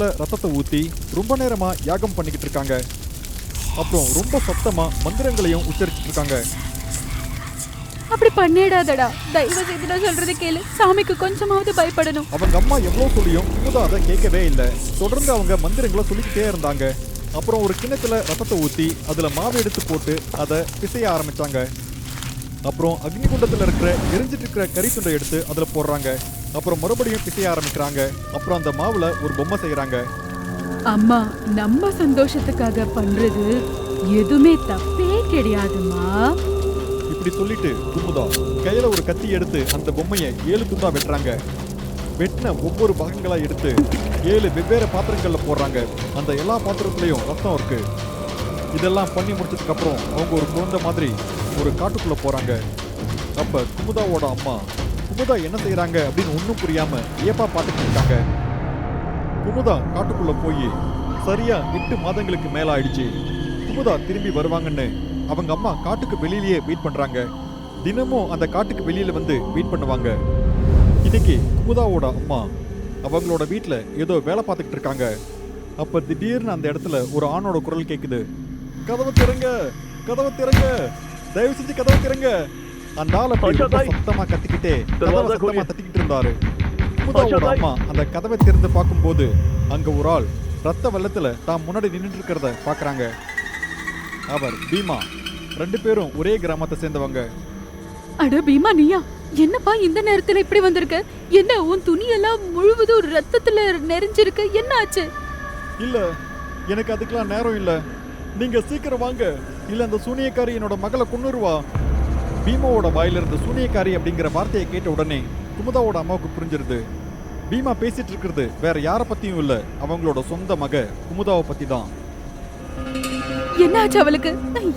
கிண்ணத்துல ரத்தத்தை ஊத்தி ரொம்ப நேரமா யாகம் பண்ணிக்கிட்டு இருக்காங்க. அப்புறம் ரொம்ப சத்தமா மந்திரங்களையும் உச்சரிச்சுட்டு இருக்காங்க. அப்படி பண்ணிடாதடா, தயவு செய்து நான் சொல்றதை கேளு. சாமிக்கு கொஞ்சமாவது பயப்படணும். அவங்க அம்மா எவ்வளவு சொல்லியும் குமுதா அதை கேட்கவே இல்லை. தொடர்ந்து அவங்க மந்திரங்களை சொல்லிக்கிட்டே இருந்தாங்க. அப்புறம் ஒரு கிண்ணத்துல ரத்தத்தை ஊத்தி அதுல மாவு எடுத்து போட்டு அதை பிசைய ஆரம்பிச்சாங்க. அப்புறம் அக்னிகுண்டத்துல இருக்கிற எரிஞ்சிட்டு இருக்கிற கறி துண்டை எடுத்து அதுல போடுறாங்க. அப்புறம் மறுபடியும் பிசைய ஆரம்பிக்கிறாங்க. அப்புறம் அந்த மாவுல ஒரு பொம்மை செய்யறாங்க. அம்மா, நம்ம சந்தோஷத்துக்காக பண்றது எதுவுமே தப்பே கிடையாதுமா. இப்படி சொல்லிட்டு குமுதா கையில ஒரு கத்தி எடுத்து அந்த பொம்மையை 7 துண்டா வெட்டுறாங்க. வெட்டின ஒவ்வொரு பாகங்களா எடுத்து 7 வெவ்வேறு பாத்திரங்கள்ல போடுறாங்க. அந்த எல்லா பாத்திரத்துலயும் ரத்தம் இருக்கு. இதெல்லாம் பண்ணி முடிச்சதுக்கு அப்புறம் அவங்க ஒரு குழந்தை மாதிரி ஒரு காட்டுக்குள்ள போறாங்க. அப்ப குமுதாவோட அம்மா குமுதா என்ன செய்யறாங்க அப்படின்னு ஒன்றும் புரியாம ஏப்பா பார்த்துட்டு இருக்காங்க. குமுதா காட்டுக்குள்ள போய் சரியா 8 மாதங்களுக்கு மேல ஆயிடுச்சு. குமுதா திரும்பி வருவாங்கன்னு அவங்க அம்மா காட்டுக்கு வெளியிலேயே வெயிட் பண்றாங்க. தினமும் அந்த காட்டுக்கு வெளியில வந்து வெயிட் பண்ணுவாங்க. இன்னைக்கு குமுதாவோட அம்மா அவங்களோட வீட்டுல ஏதோ வேலை பார்த்துக்கிட்டு இருக்காங்க. அப்ப திடீர்னு அந்த இடத்துல ஒரு ஆணோட குரல் கேக்குது. கதவை திறங்க, கதவை திறங்க, தயவு செஞ்சு கதவை திறங்க. அந்த ஆள் சத்தமா கத்திக்கிட்டே கதவை சத்தமா தட்டிக்கிட்டு இருந்தாரு. குமுதாவோட அம்மா அந்த கதவை திறந்து பார்க்கும்போது அங்க ஒரு ஆள் ரத்த வெள்ளத்துல தான் முன்னாடி நின்றுட்டு இருக்கிறத பாக்குறாங்க. அவர் பீமா. 2 பேரும் ஒரே கிராமத்தை சேர்ந்தவங்க. அட பீமா, நீயா? என்னப்பா இந்த நேரத்துல இப்படி வந்திருக்க? என்ன உன் துணியெல்லாம் முழுவதும் ரத்தத்துல நெறிஞ்சிருக்கு, என்ன ஆச்சு? இல்ல, எனக்கு அதுக்கெல்லாம் நேரம் இல்ல. நீங்க சீக்கிரம் வாங்க, இல்ல அந்த சூனியக்காரி என்னோட மகளை கொன்னுருவா. பீமாவோட வாயில இருந்த சூனியக்காரி அப்படிங்கிற வார்த்தையை கேட்ட உடனே குமுதாவோட அம்மாவுக்கு புரிஞ்சிருது. பீமா பேசிட்டு இருக்கிறது வேற யார பத்தியும் இல்ல, அவங்களோட சொந்த மக குமுதாவை பத்தி தான். என்னாச்சு அவளுக்கு?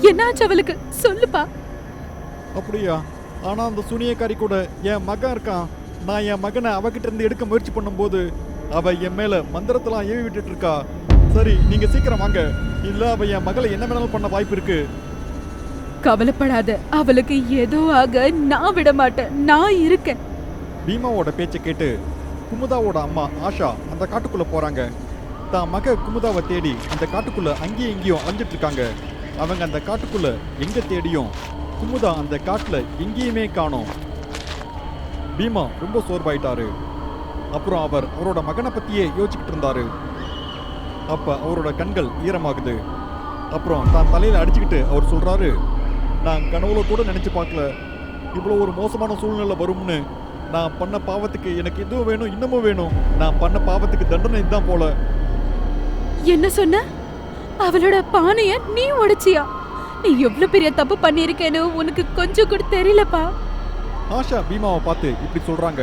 என்னாச்சு அவளுக்கு? சொல்லுப்பா. அப்படியா? ஆனா அந்த சூனியக்காரி கூட என் மகன் இருக்கான். நான் என் மகனை அவகிட்ட இருந்து எடுக்க முயற்சி பண்ணும்போது அவ என் மேல மந்திரத்தெல்லாம் ஏவி விட்டுட்டு இருக்கா. சரி, நீங்க சீக்கிரம் வாங்க, இல்ல அவ என் மகளை என்ன வேணாலும் பண்ண வாய்ப்பு இருக்கு. கவலைப்படாத, அவளுக்கு ஏதோ ஆக நான் விட மாட்டேன், நான் இருக்கேன். பீமாவோட பேச்சை கேட்டு குமுதாவோட அம்மா ஆஷா அந்த காட்டுக்குள்ள போறாங்க. தான் மக குமுதாவை தேடி அந்த காட்டுக்குள்ள அங்கேயும் இங்கேயும் அலைஞ்சிட்டு இருக்காங்க. அவங்க அந்த காட்டுக்குள்ள எங்க தேடியும் குமுதா அந்த காட்டுல எங்கேயுமே காணோம். பீமா ரொம்ப சோர்வாயிட்டாரு. அப்புறம் அவர் அவரோட மகனை பத்தியே யோசிச்சுக்கிட்டு இருந்தாரு. அப்ப அவரோட கண்கள் ஈரமாகுது. அப்புறம் தான் தலையில அடிச்சுக்கிட்டு அவர் சொல்றாரு, நான் கனவுல கூட நினைச்சு பார்க்கல இவ்வளோ ஒரு மோசமான சூழ்நிலை வரும்னு. நான் பண்ண பாவத்துக்கு எனக்கு இதுவும் வேணும், இன்னமும் வேணும். நான் பண்ண பாவத்துக்கு தண்டனை இதுதான் போல. என்ன சொன்ன? அவளோட பானைய நீ உடைச்சியா? நீ எவ்வளவு பெரிய தப்பு பண்ணிருக்கேன்னு உனக்கு கொஞ்சம் கூட தெரியலப்பா. ஆஷா பீமாவை பார்த்து இப்படி சொல்றாங்க.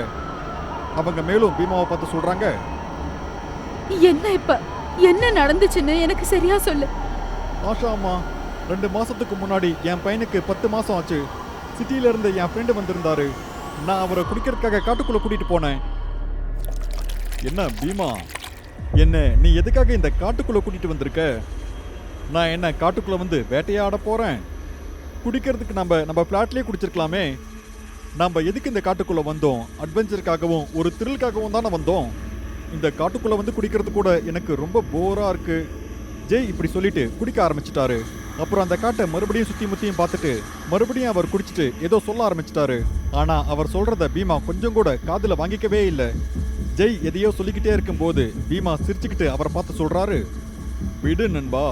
அவங்க மேலும் பீமாவை பார்த்து சொல்றாங்க, என்ன இப்ப என்ன நடந்துச்சுன்னு எனக்கு சரியா சொல்லு. ஆஷா அம்மா, 2 மாசத்துக்கு முன்னாடி என் பையனுக்கு 10 மாசம் ஆச்சு. சிட்டியில இருந்து என் ஃப்ரெண்டு வந்திருந்தாரு. நான் அவரை குடிக்கிறதுக்காக காட்டுக்குள்ள கூட்டிட்டு போனேன். என்ன பீமா, என்ன நீ எதுக்காக இந்த காட்டுக்குள்ள கூட்டிட்டு வந்திருக்க? நான் என்ன காட்டுக்குள்ள வந்து வேட்டையாட போறேன்? குடிக்கிறதுக்கு நம்ம பிளாட்லயே குடிச்சிருக்கலாமே. நம்ம எதுக்கு இந்த காட்டுக்குள்ள வந்தோம்? அட்வென்ச்சருக்காகவும் ஒரு த்ரில்லுக்காகவும் தானே வந்தோம். இந்த காட்டுக்குள்ள வந்து குடிக்கிறது கூட எனக்கு ரொம்ப போரா இருக்கு. ஜெய் இப்படி சொல்லிட்டு குடிக்க ஆரம்பிச்சிட்டாரு. அப்புறம் அந்த காட்டை மறுபடியும் சுத்தி முத்தியும் பார்த்துட்டு மறுபடியும் அவர் குடிச்சிட்டு ஏதோ சொல்ல ஆரம்பிச்சிட்டாரு. ஆனா அவர் சொல்றத பீமா கொஞ்சம் கூட காதுல வாங்கிக்கவே இல்லை. ஜெய் எதையோ சொல்லிக்கிட்டே இருக்கும்போது பீமா சிரிச்சுக்கிட்டு அவரை பார்த்து சொல்றாரு, விடு நண்பா,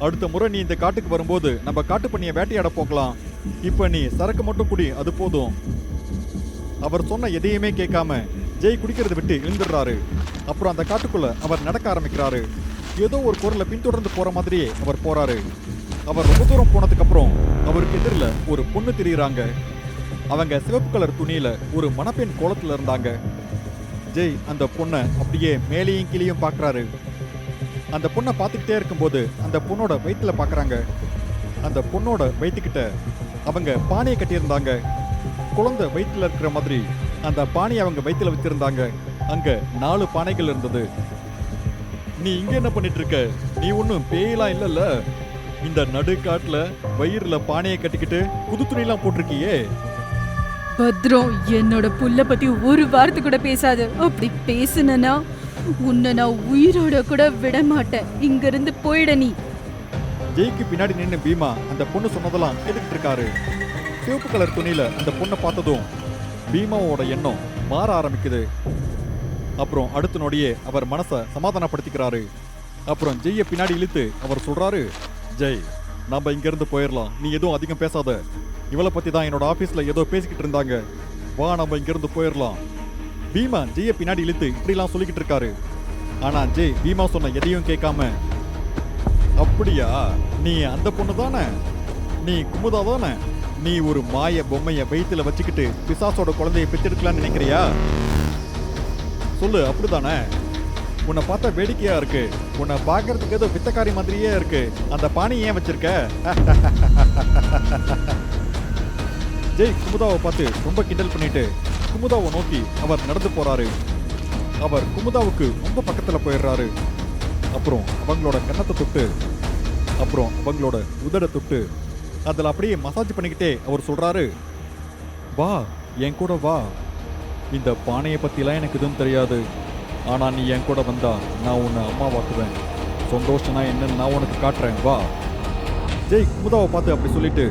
அடுத்த முறை நீ இந்த காட்டுக்கு வரும்போது நம்ம காட்டு பண்ணிய வேட்டையாட போகலாம். இப்ப நீ சரக்கு மட்டும் குடி, அது போதும். அவர் சொன்ன எதையுமே கேட்காம ஜெய் குடிக்கிறத விட்டு எழுந்துடுறாரு. அப்புறம் அந்த காட்டுக்குள்ள அவர் நடக்க ஆரம்பிக்கிறாரு. ஏதோ ஒரு குரலை பின்தொடர்ந்து போற மாதிரியே அவர் போறாரு. அவர் ரொம்ப தூரம் போனதுக்கு அப்புறம் அவருக்கு எதிரில் ஒரு பொண்ணு தெரியுறாங்க. அவங்க சிவப்பு கலர் துணியில ஒரு மணப்பெண் கோலத்துல இருந்தாங்க. ஜெய் அந்த பொண்ணை அப்படியே மேலேயும் கீழேயும் பார்க்கறாரு. அந்த பொண்ணை பார்த்துக்கிட்டே இருக்கும்போது அந்த பொண்ணோட வயிற்றுல பார்க்குறாங்க. அந்த பொண்ணோட வயிற்றுக்கிட்ட அவங்க பானையை கட்டியிருந்தாங்க. குழந்தை வயிற்றுல இருக்கிற மாதிரி அந்த பானையை அவங்க வயிற்றுல வச்சிருந்தாங்க. அங்க 4 பானைகள் இருந்தது. நீ இங்க என்ன பண்ணிட்டு இருக்க? நீ ஒன்றும் பேயெல்லாம் இல்லைல்ல? இந்த நடுக்காட்டுல வயிறுல பானையை கட்டிக்கிட்டு புது துணியெல்லாம் போட்டிருக்கியே. பத்ரம், என்னோட புள்ள பத்தி ஒரு வார்த்தை கூட பேசாது. அப்படி பேசுனா உன்னை நான் உயிரோட கூட விட மாட்டேன். இங்க இருந்து போயிட நீ. ஜெய்க்கு பின்னாடி நின்று பீமா அந்த பொண்ணு சொன்னதெல்லாம் கேட்டுக்கிட்டு இருக்காரு. சிவப்பு கலர் துணியில அந்த பொண்ணை பார்த்ததும் பீமாவோட எண்ணம் மாற ஆரம்பிக்குது. அப்புறம் அடுத்த நொடியே அவர் மனசை சமாதானப்படுத்திக்கிறாரு. அப்புறம் ஜெய்யை பின்னாடி இழுத்து அவர் சொல்றாரு, ஜெய், நம்ம இங்க இருந்து போயிடலாம். நீ எதுவும் அதிகம் பேசாத. இவளை பத்தி தான் என்னோட ஆபீஸ்ல ஏதோ பேசிக்கிட்டு இருந்தாங்க. வா, நம்ம இங்க இருந்து போயிடலாம். பீமா ஜெய்யை பின்னாடி இழுத்து இப்படிலாம் சொல்லிக்கிட்டு இருக்காரு. ஆனா ஜெய் பீமா சொன்ன எதையும் கேட்காம, அப்படியா, நீ அந்த பொண்ணு தானே, நீ குமுதா தானே, நீ ஒரு மாய பொம்மைய வயித்துல வச்சுக்கிட்டு பிசாசோட குழந்தைய பெற்றெடுக்கலாம்னு நினைக்கிறியா? சொல்லு, அப்படிதானே? உன்னை பார்த்தா வேடிக்கையா இருக்கு. உன்னை பார்க்கறதுக்கு ஏதோ வித்தக்காரி மாதிரியே இருக்கு. அந்த பானை ஏன் வச்சிருக்க? ஜெய் குமுதாவை பார்த்து ரொம்ப கிண்டல் பண்ணிட்டு குமுதாவை நோக்கி அவர் நடந்து போறாரு. அவர் குமுதாவுக்கு ரொம்ப பக்கத்துல போயிடுறாரு. அப்புறம் அவங்களோட கன்னத்தை தொட்டு, அப்புறம் அவங்களோட உதட தொட்டு அதில் அப்படியே மசாஜ் பண்ணிக்கிட்டே அவர் சொல்றாரு, வா, என் கூட வா. இந்த பானையை பற்றிலாம் எனக்கு எதுவும் தெரியாது. ஆனால் நீ என் கூட வந்தா நான் உன்னை அம்மாவாக்குவேன். சந்தோஷம்னா என்னன்னு நான் உனக்கு காட்டுறேன், வா. ஜெய் குமுதாவை பார்த்து அப்படி சொல்லிட்டு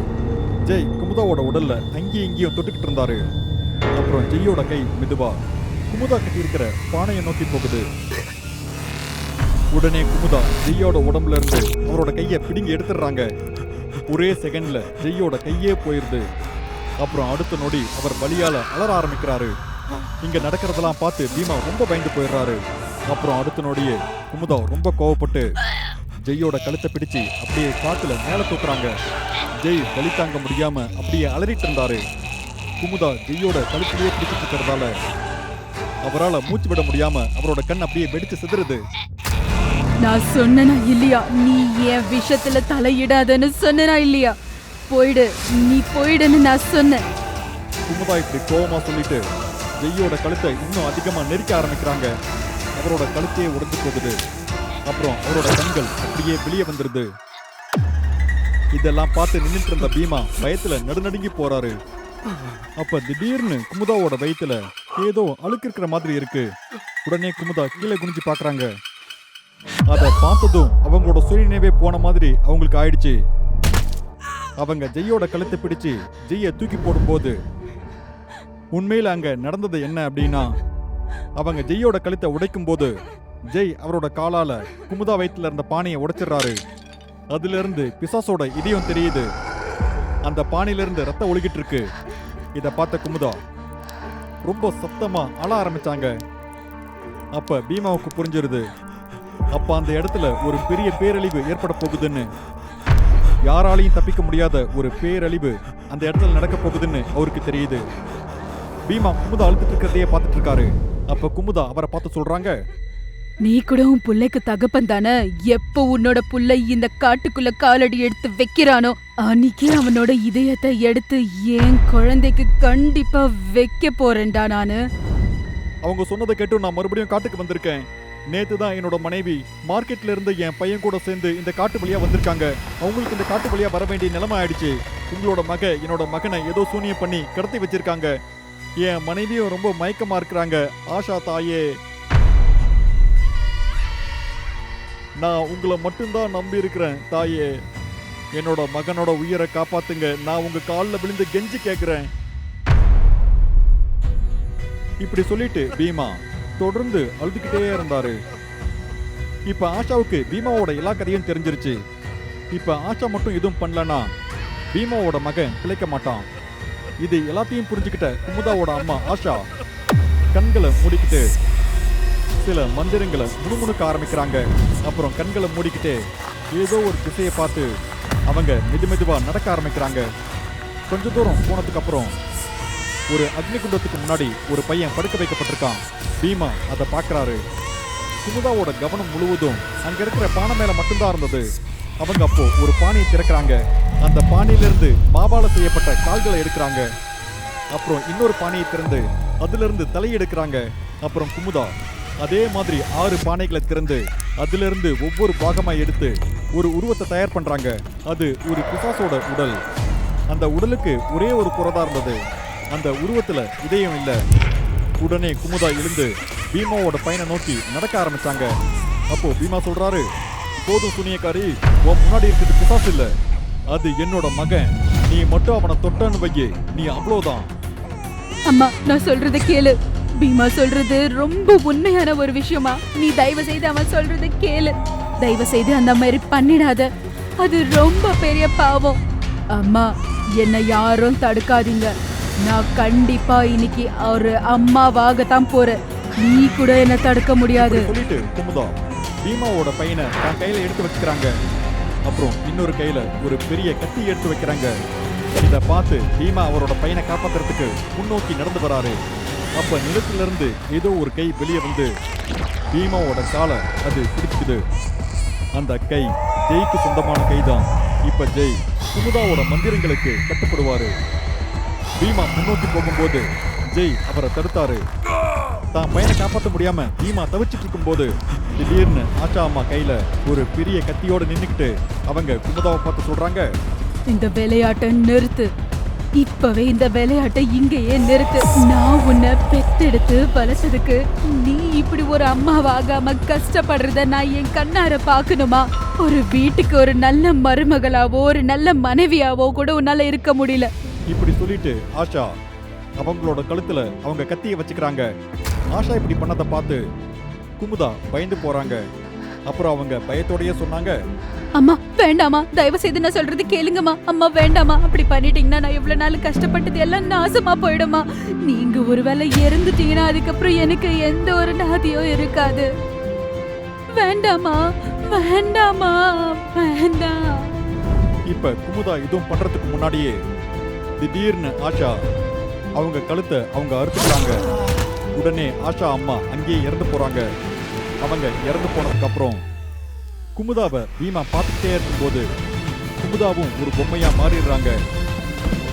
ஜெய் குமுதாவோட உடல்ல அங்கேயும் இங்கேயும் தொட்டுக்கிட்டு இருந்தாரு. அப்புறம் ஜெய்யோட கை மெதுவா குமுதா கட்டி இருக்கிற பானையை நோக்கி போகுது. உடனே குமுதா ஜெய்யோட உடம்புல இருந்து அவரோட கையை பிடுங்கி எடுத்துடுறாங்க. ஒரே செகண்ட்ல ஜெய்யோட கையே போயிருது. அப்புறம் அடுத்த நொடி அவர் வலியால அலற ஆரம்பிக்கிறாரு. இங்க நடக்கிறதெல்லாம் பார்த்து பீமா ரொம்ப பயந்து போயிடுறாரு. அப்புறம் அடுத்த நொடியே குமுதா ரொம்ப கோவப்பட்டு ஜெய்யோட கழுத்தை பிடிச்சு அப்படியே காத்துல மேல தூக்குறாங்க. ஜெய் வலி தாங்க முடியாம அப்படியே அலறிட்டு இருந்தாரு. குமுதா ஜெய்யோட கழுத்திலேயே பிடிச்சிட்டு இருக்கிறதால அவரால் மூச்சு விட முடியாம அவரோட கண் அப்படியே வெடிச்சு சிதறுது. நான் சொன்னனா இல்லையா, நீ என் விஷயத்துல தலையிடாதன்னு சொன்னனா இல்லையா? போயிடு, நீ போயிடுன்னு நான் சொன்னேன். குமுதா இப்படி கோவமா சொல்லிட்டு ஜெய்யோட கழுத்தை இன்னும் அதிகமா நெரிக்க ஆரம்பிக்கிறாங்க. அவரோட கழுத்தையே உடைஞ்சு போகுது. அப்புறம் அவரோட கண்கள் அப்படியே வெளியே வந்துருது. இதெல்லாம் பார்த்து நின்றுட்டு இருந்த பீமா பயத்துல நடுநடுங்கி போறாரு. அப்ப திடீர்னு குமுதாவோட வயித்துல ஏதோ அழுக்கு இருக்கிற மாதிரி இருக்கு. உடனே குமுதா கீழே குனிஞ்சு பாக்குறாங்க. அதை பார்த்ததும் அவங்களோட சுயநினைவே போன மாதிரி அவங்களுக்கு ஆயிடுச்சு. அவங்க ஜெய்யோட கழுத்தை பிடிச்சு ஜெய்யை தூக்கி போடும்போது உண்மையில அங்க நடந்தது என்ன அப்படின்னா, அவங்க ஜெய்யோட கழுத்தை உடைக்கும் போது ஜெய் அவரோட காலால குமுதா வயிற்றுல இருந்த பானையை உடைச்சிடுறாரு. அதுல இருந்து பிசாசோட இதயம் தெரியுது. அந்த பானையில இருந்து ரத்தம் ஒழுகிட்டு இருக்கு. இத பார்த்த குமுதா ரொம்ப சத்தமா அழ ஆரம்பிச்சாங்க. அப்ப பீமாவுக்கு புரிஞ்சிருது, அப்ப அந்த இடத்துல ஒரு பெரிய பேரழிவு ஏற்பட போகுதுன்னு, யாராலையும் தப்பிக்க முடியாத ஒரு பேரழிவு அந்த இடத்துல நடக்க போகுதுன்னு அவருக்கு தெரியுது. பீமா குமுதா அழுத்திட்டு இருக்கிறதையே பார்த்துட்டு இருக்காரு. அப்ப குமுதா அவரை பார்த்து சொல்றாங்க, நீ கூட உன் புள்ளைக்கு தகப்பன் தானே. எப்போ உன்னோட புள்ளை இந்த காட்டுக்குள்ள காலடி எடுத்து வைக்கிறானோ அன்னைக்கு அவனோட இதயத்தை எடுத்து என் குழந்தைக்கு கண்டிப்பா வைக்க போறேன்டா நானு. அவங்க சொன்னதை கேட்டு நான் மறுபடியும் காட்டுக்கு வந்திருக்கேன். நேத்து தான் என்னோட மனைவி மார்க்கெட்ல இருந்து என் பையன் கூட சேர்ந்து இந்த காட்டு வழியா வந்திருக்காங்க. அவங்களுக்கு இந்த காட்டு வழியா வர வேண்டிய நிலைமை ஆயிடுச்சு. உங்களோட என்னோட மகனை ஏதோ சூனியம் பண்ணி கடத்தி வச்சிருக்காங்க. என் மனைவியும் ரொம்ப மயக்கமா இருக்கிறாங்க. ஆஷா தாயே, நான் உங்களை மட்டும்தான் நம்பி இருக்கிறேன் தாயே. என்னோட மகனோட உயிரை காப்பாத்துங்க. நான் உங்க காலில் விழுந்து கெஞ்சி கேட்கிறேன். இப்படி சொல்லிட்டு பீமா தொடர்ந்து அழுதுகிட்டே இருந்தாரு. இப்ப ஆஷாவுக்கு பீமாவோட எல்லா கதையும் தெரிஞ்சிருச்சு. இப்ப ஆஷா மட்டும் எதுவும் பண்ணலனா பீமாவோட மகன் பிழைக்க மாட்டான். இது எல்லாத்தையும் புரிஞ்சுக்கிட்ட குமுதாவோட அம்மா ஆஷா கண்களை மூடிக்கிட்டு சில மந்திரங்களை முணுமுணுக்க ஆரம்பிக்கிறாங்க. அப்புறம் கண்களை மூடிக்கிட்டே ஏதோ ஒரு திசையை பார்த்து அவங்க மெதுவா நடக்க ஆரம்பிக்கிறாங்க. கொஞ்ச தூரம் போனதுக்கு அப்புறம் ஒரு அக்னிகுண்டத்துக்கு முன்னாடி ஒரு பையன் படுக்க வைக்கப்பட்டிருக்கான். பீமா அதை பார்க்கறாரு. குமுதாவோட கவனம் முழுவதும் அங்க இருக்கிற பானை மேல மட்டும்தான் இருந்தது. அவங்க அப்போ ஒரு பானையை திறக்கிறாங்க. அந்த பானையிலிருந்து மாவால செய்யப்பட்ட கால்களை எடுக்கிறாங்க. அப்புறம் இன்னொரு பானையை திறந்து அதுல இருந்து தலையை எடுக்கிறாங்க. அப்புறம் குமுதா அதே மாதிரி 6 பானைகளை திறந்து அதுல இருந்து ஒவ்வொரு பாகமா எடுத்து ஒரு உருவத்தை தயார் பண்றாங்க. அது ஒரு பிசாசோட உடல். அந்த உடலுக்கு ஒரே ஒரு புறதா இருந்தது. அந்த உருவத்துல இதயம் இல்ல. உடனே குமுதா எழுந்து பீமாவோட பையனை நோக்கி நடக்க ஆரம்பிச்சாங்க. அப்போ பீமா சொல்றாரு, போதும் துணியக்காரி, உன் முன்னாடி இருக்கிறது பிசாசு இல்ல, அது என்னோட மகன். நீ மட்டும் அவனை தொட்டன்னு வையே, நீ அவ்வளவுதான். அம்மா, நான் சொல்றத கேளு. பீமா சொல்றது ரொம்ப உண்மையான ஒரு விஷயமா. நீ தயவு செய்து அவன் சொல்றத கேளு. தயவு செய்து அந்த மாதிரி பண்ணிடாத. அது ரொம்ப பெரிய பாவம். அம்மா, என்னை யாரும் தடுக்காதீங்க. நான் கண்டிப்பா இன்னைக்கு ஒரு அம்மாவாகத்தான் போறேன். நீ கூட என்ன தடுக்க முடியாது. சொல்லிட்டு குமுதா பீமாவோட பையனை தன் கையில எடுத்து வச்சுக்கிறாங்க. அப்புறம் இன்னொரு கையில ஒரு பெரிய கத்தி எடுத்து வைக்கிறாங்க. இத பார்த்து பீமா அவரோட பையனை காப்பாத்துறதுக்கு முன்னோக்கி நடந்து வராரு. அப்ப நிலத்துல இருந்து ஏதோ ஒரு கை வெளியே வந்து பீமாவோட காலை அது பிடிக்குது. அந்த கை ஜெய்க்கு சொந்தமான கைதான். இப்ப ஜெய் குமுதாவோட மந்திரங்களுக்கு கட்டுப்படுவாரு. பீமா முன்னோக்கி போகும்போது ஜெய் அவரை தடுத்தாரு. தான் பையனை காப்பாற்ற முடியாம பீமா தவிச்சிட்டு இருக்கும் போது திடீர்னு ஆஷா அம்மா கையில ஒரு பெரிய கத்தியோட நின்னுக்கிட்டு அவங்க குமுதாவை பார்த்து சொல்றாங்க, இந்த விளையாட்டை நிறுத்து. இப்பவே இந்த விளையாட்டை இங்கேயே நிறுத்து. நான் உன்னை பெத்தெடுத்து வளர்த்ததுக்கு நீ இப்படி ஒரு அம்மாவாகாம கஷ்டப்படுறத நான் என் கண்ணார பாக்கணுமா? ஒரு வீட்டுக்கு ஒரு நல்ல மருமகளாவோ ஒரு நல்ல மனைவியாவோ கூட உன்னால இருக்க முடியல. இப்படி சொல்லிட்டு ஆஷா அவங்களோட கழுத்துல அவங்க கத்தியை வச்சுக்கிறாங்க. ஆஷா இப்படி பண்ணதை பார்த்து குமுதா பயந்து போறாங்க. அப்புறம் அவங்க பயத்தோடயே சொன்னாங்க, அம்மா வேண்டாமா, தயவு செய்து நான் சொல்றது கேளுங்கம்மா. அம்மா வேண்டாமா, அப்படி பண்ணிட்டீங்கன்னா நான் எவ்வளவு நாள் கஷ்டப்பட்டது எல்லாம் நாசமா போயிடுமா. நீங்க ஒருவேளை இறந்துட்டீங்கன்னா அதுக்கப்புறம் எனக்கு எந்த ஒரு நாதியும் இருக்காது. வேண்டாமா, வேண்டாமா, வேண்டாம். இப்ப குமுதா இதுவும் பண்றதுக்கு முன்னாடியே திடீர்னு ஆஷா அவங்க கழுத்தை அவங்க அறுத்துக்கிறாங்க. உடனே ஆஷா அம்மா அங்கேயே இறந்து போறாங்க. அவங்க இறந்து போனதுக்கு அப்புறம் குமுதாவை பீமா பார்த்துக்கிட்டே இருக்கும்போது குமுதாவும் ஒரு பொம்மையா மாறிடுறாங்க.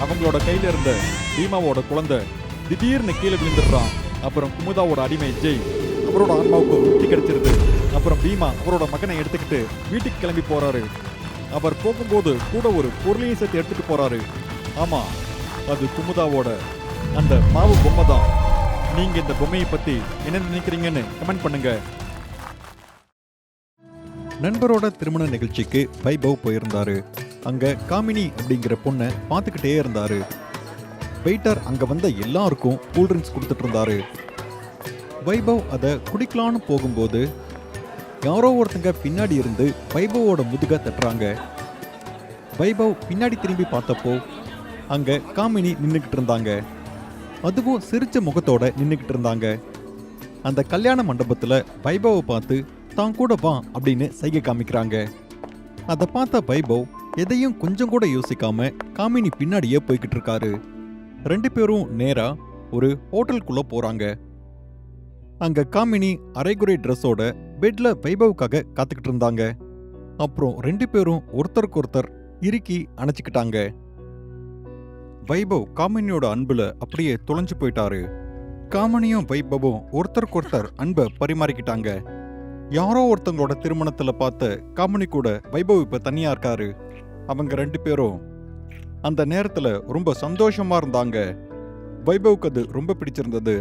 அவங்களோட கையில இருந்த பீமாவோட குழந்தை திடீர்னு கீழே விழுந்துடுறான். அப்புறம் குமுதாவோட அடிமை ஜெய் அவரோட ஆன்மாவுக்கு முக்தி கிடைச்சிருது. அப்புறம் பீமா அவரோட மகனை எடுத்துக்கிட்டு வீட்டுக்கு கிளம்பி போறாரு. அவர் போகும்போது கூட ஒரு பொருளையும் சேர்த்து எடுத்துட்டு போறாரு. ஆமா, அது குமுதாவோட அந்த மாவு பொம்மை தான். நீங்க இந்த பொம்மையை பத்தி என்ன நினைக்கிறீங்கன்னு கமெண்ட் பண்ணுங்க. நண்பரோட திருமண நிகழ்ச்சிக்கு வைபவ் போயிருந்தாரு. அங்க காமினி அப்படிங்கிற பொண்ணை பார்த்துக்கிட்டே இருந்தாரு. வெயிட்டர் அங்க வந்த எல்லாருக்கும் கூல்ட்ரிங்க்ஸ் கொடுத்துட்டு இருந்தாரு. வைபவ் அதை குடிக்கலான்னு போகும்போது யாரோ ஒருத்தங்க பின்னாடி இருந்து வைபவோட முதுக தட்டுறாங்க. வைபவ் பின்னாடி திரும்பி பார்த்தப்போ அங்க காமினி நின்னுக்கிட்டு இருந்தாங்க. அதுவும் சிரிச்ச முகத்தோட நின்னுக்கிட்டு இருந்தாங்க. அந்த கல்யாண மண்டபத்துல வைபவை பார்த்து தான் கூட வா அப்படின்னு சைகை காமிக்கிறாங்க. அதை பார்த்த வைபவ் எதையும் கொஞ்சம் கூட யோசிக்காம காமினி பின்னாடியே போய்கிட்டு இருக்காரு. ரெண்டு பேரும் நேரா ஒரு ஹோட்டலுக்குள்ள போறாங்க. அங்க காமினி அரைகுறை ட்ரெஸ்ஸோட பெட்ல வைபவுக்காக காத்துக்கிட்டு இருந்தாங்க. அப்புறம் ரெண்டு பேரும் ஒருத்தருக்கு ஒருத்தர் இறுக்கி அணைச்சிக்கிட்டாங்க. வைபவ் காமினியோட அன்புல அப்படியே தொலைஞ்சு போயிட்டாரு. காமினியும் வைபவும் ஒருத்தருக்கு ஒருத்தர் அன்பை பரிமாறிக்கிட்டாங்க. யாரோ ஒருத்தங்களோட திருமணத்துல பார்த்த காமினி கூட வைபவ் இப்ப தனியா இருக்காரு. அவங்க ரெண்டு பேரும் அந்த நேரத்துல ரொம்ப சந்தோஷமா இருந்தாங்க. வைபவுக்கு அது ரொம்ப பிடிச்சிருந்தது.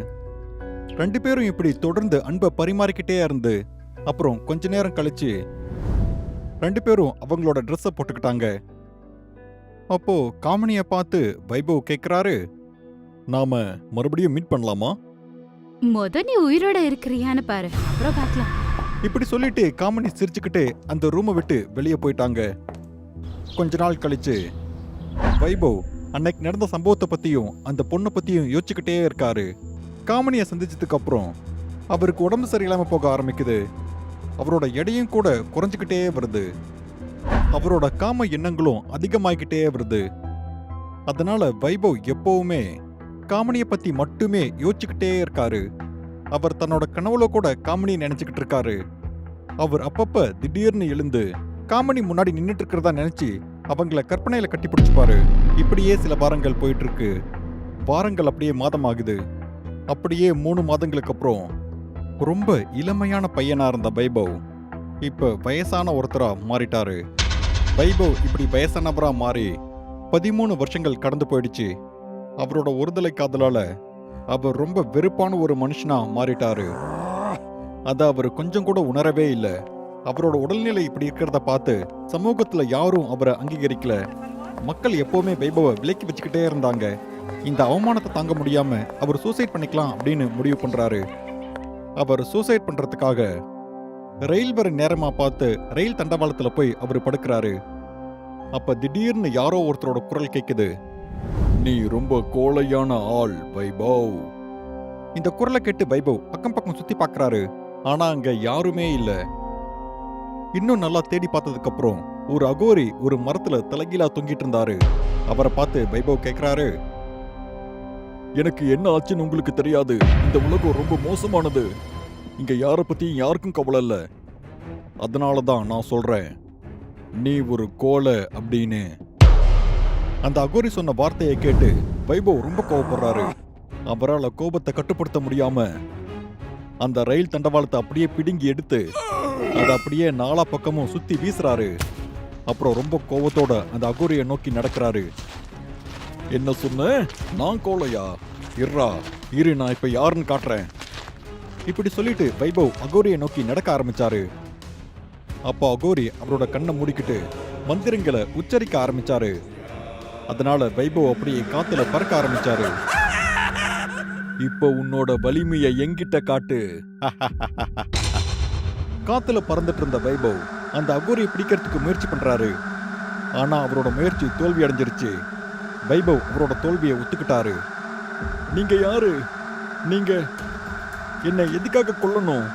ரெண்டு பேரும் இப்படி தொடர்ந்து அன்பை பரிமாறிக்கிட்டே இருந்து அப்புறம் கொஞ்ச நேரம் கழிச்சு ரெண்டு பேரும் அவங்களோட ட்ரெஸ்ஸை போட்டுக்கிட்டாங்க. அப்போ காமினியை பார்த்து வைபவ் கேட்குறாரு, நாம மறுபடியும் மீட் பண்ணலாமா? நீ உயிரோட இருக்கிறியான்னு பாரு, அப்புறம் பார்க்கலாம். இப்படி சொல்லிட்டு காமினி சிரிச்சுக்கிட்டு அந்த ரூமை விட்டு வெளியே போயிட்டாங்க. கொஞ்ச நாள் கழிச்சு வைபவ் அன்னைக்கு நடந்த சம்பவத்தை பத்தியும் அந்த பொண்ணை பத்தியும் யோசிச்சுக்கிட்டே இருக்காரு. காமினியை சந்திச்சதுக்கு அப்புறம் அவருக்கு உடம்பு சரியில்லாம போக ஆரம்பிக்குது. அவரோட எடையும் கூட குறைஞ்சுக்கிட்டே வருது. அவரோட காம எண்ணங்களும் அதிகமாகிக்கிட்டே வருது. அதனால வைபவ் எப்பவுமே காமினியை பத்தி மட்டுமே யோசிச்சுக்கிட்டே இருக்காரு. அவர் தன்னோட கனவுல கூட காமினியை நினைச்சுக்கிட்டு இருக்காரு. அவர் அப்பப்ப திடீர்னு எழுந்து காமினி முன்னாடி நின்னுட்டு இருக்கிறதா நினைச்சு அவங்கள கற்பனையில கட்டி பிடிச்சுப்பாரு. இப்படியே சில வாரங்கள் போயிட்டு இருக்கு. வாரங்கள் அப்படியே மாதமாகுது. அப்படியே 3 மாதங்களுக்கு அப்புறம் ரொம்ப இளமையான பையனா இருந்த வைபவ் இப்ப வயசான ஒருத்தரா மாறிட்டாரு. வைபவ் இப்படி வயசானவரா மாறி 13 வருஷங்கள் கடந்து போயிடுச்சு. அவரோட ஒருதலை காதலால அவர் ரொம்ப வெறுப்பான ஒரு மனுஷனா மாறிட்டாரு. அத அவர் கொஞ்சம் கூட உணரவே இல்லை. அவரோட உடல்நிலை இப்படி இருக்கிறத பார்த்து சமூகத்துல யாரும் அவரை அங்கீகரிக்கல. மக்கள் எப்பவுமே வைபவை விலக்கி வச்சுக்கிட்டே இருந்தாங்க. இந்த அவமானத்தை தாங்க முடியாம அவர் சூசைட் பண்ணிக்கலாம் அப்படின்னு முடிவு பண்றாரு. அவர் சூசைட் பண்றதுக்காக ரயில் வர நேரமா பார்த்து ரயில் தண்டவாளத்துல போய் அவர் படுக்கிறாரு. அப்ப திடீர்னு யாரோ ஒருத்தரோட குரல் கேக்குது. நீ ரொம்ப கோழையான ஆள் வைபவ். இந்த குரலை கேட்டு வைபவ் பக்கம் பக்கம் சுத்தி பார்க்கறாரு. ஆனா அங்க யாருமே இல்ல. இன்னும் நல்லா தேடி பார்த்ததுக்கு அப்புறம் ஒரு அகோரி ஒரு மரத்துல தலைகீழா தொங்கிட்டு இருந்தாரு. அவரை பார்த்து வைபவ் கேக்குறாரு, எனக்கு என்ன ஆச்சுன்னு உங்களுக்கு தெரியாது. இந்த உலகம் ரொம்ப மோசமானது. இங்க யாரை பத்தியும் யாருக்கும் கவலை இல்ல. அதனாலதான் நான் சொல்றேன், நீ ஒரு கோழை அப்படின்னு. அந்த அகோரி சொன்ன வார்த்தையை கேட்டு வைபவ் ரொம்ப கோவப்படுறாரு. அவரால் கோபத்தை கட்டுப்படுத்த முடியாம அந்த ரயில் தண்டவாளத்தை அப்படியே பிடுங்கி எடுத்து அதை அப்படியே நாலா பக்கமும் சுத்தி வீசுறாரு. அப்புறம் ரொம்ப கோவத்தோட அந்த அகோரியை நோக்கி நடக்கிறாரு. என்ன சொன்ன? நான் கோழையா? இரு நான் இப்ப யாருன்னு காட்டுறேன். இப்படி சொல்லிட்டு வைபவ் அகோரியை நோக்கி நடக்க ஆரம்பிச்சாரு. அப்போ அகோரி அவரோட கண்ணை மூடிக்கிட்டு மந்திரங்களை உச்சரிக்க ஆரம்பிச்சாரு. அதனால வைபவ் அப்படியே காத்துல பறக்க ஆரம்பிச்சாரு. இப்போ உன்னோட வலிமையை எங்கிட்ட காட்டு. காத்துல பறந்துட்டு இருந்த வைபவ் அந்த அகோரியை பிடிக்கிறதுக்கு முயற்சி பண்றாரு. ஆனா அவரோட முயற்சி தோல்வி அடைஞ்சிருச்சு. வைபவ் அவரோட தோல்வியை ஒத்துக்கிட்டாரு. நீங்க யாரு? நீங்க என்னை எதுக்காக கொல்லணும்?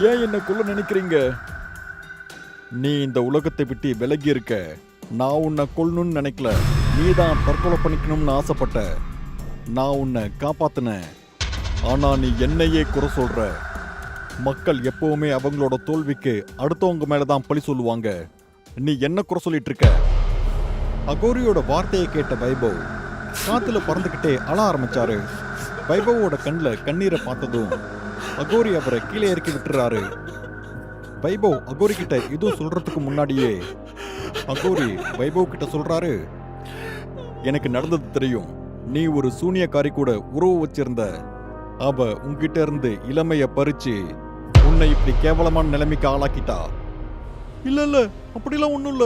ஏன் என்ன கொல்ல நினைக்கிறீங்க? நீ இந்த உலகத்தை விட்டு விலகி இருக்க. நான் உன்னை கொல்லணும்னு நினைக்கல. நீ தான் தற்கொலை பண்ணிக்கணும்னு ஆசைப்பட்ட. நான் உன்னை காப்பாத்தினேன். ஆனா நீ என்னையே குறை சொல்ற. மக்கள் எப்பவுமே அவங்களோட தோல்விக்கு அடுத்தவங்க மேலதான் பழி சொல்லுவாங்க. நீ என்ன குறை சொல்லிட்டு இருக்க? அகோரியோட வார்த்தையை கேட்ட வைபவ் காத்துல பறந்துகிட்டே அழ ஆரம்பிச்சாரு. வைபவோட கண்ணில் கண்ணீரை பார்த்ததும் அகோரி அவரை கீழே இறக்கி விட்டுறாரு. வைபவ் அகோரி கிட்ட எதுவும் சொல்றதுக்கு முன்னாடியே அகோரி வைபவ் கிட்ட சொல்றாரு, எனக்கு நடந்தது தெரியும். நீ ஒரு சூனியக்காரி கூட உறவு வச்சிருந்த. அவ உன்கிட்ட இருந்து இளமைய பறிச்சு உன்னை இப்படி கேவலமான நிலைமைக்கு ஆளாக்கிட்டா. இல்ல அப்படிலாம் ஒண்ணும் இல்ல.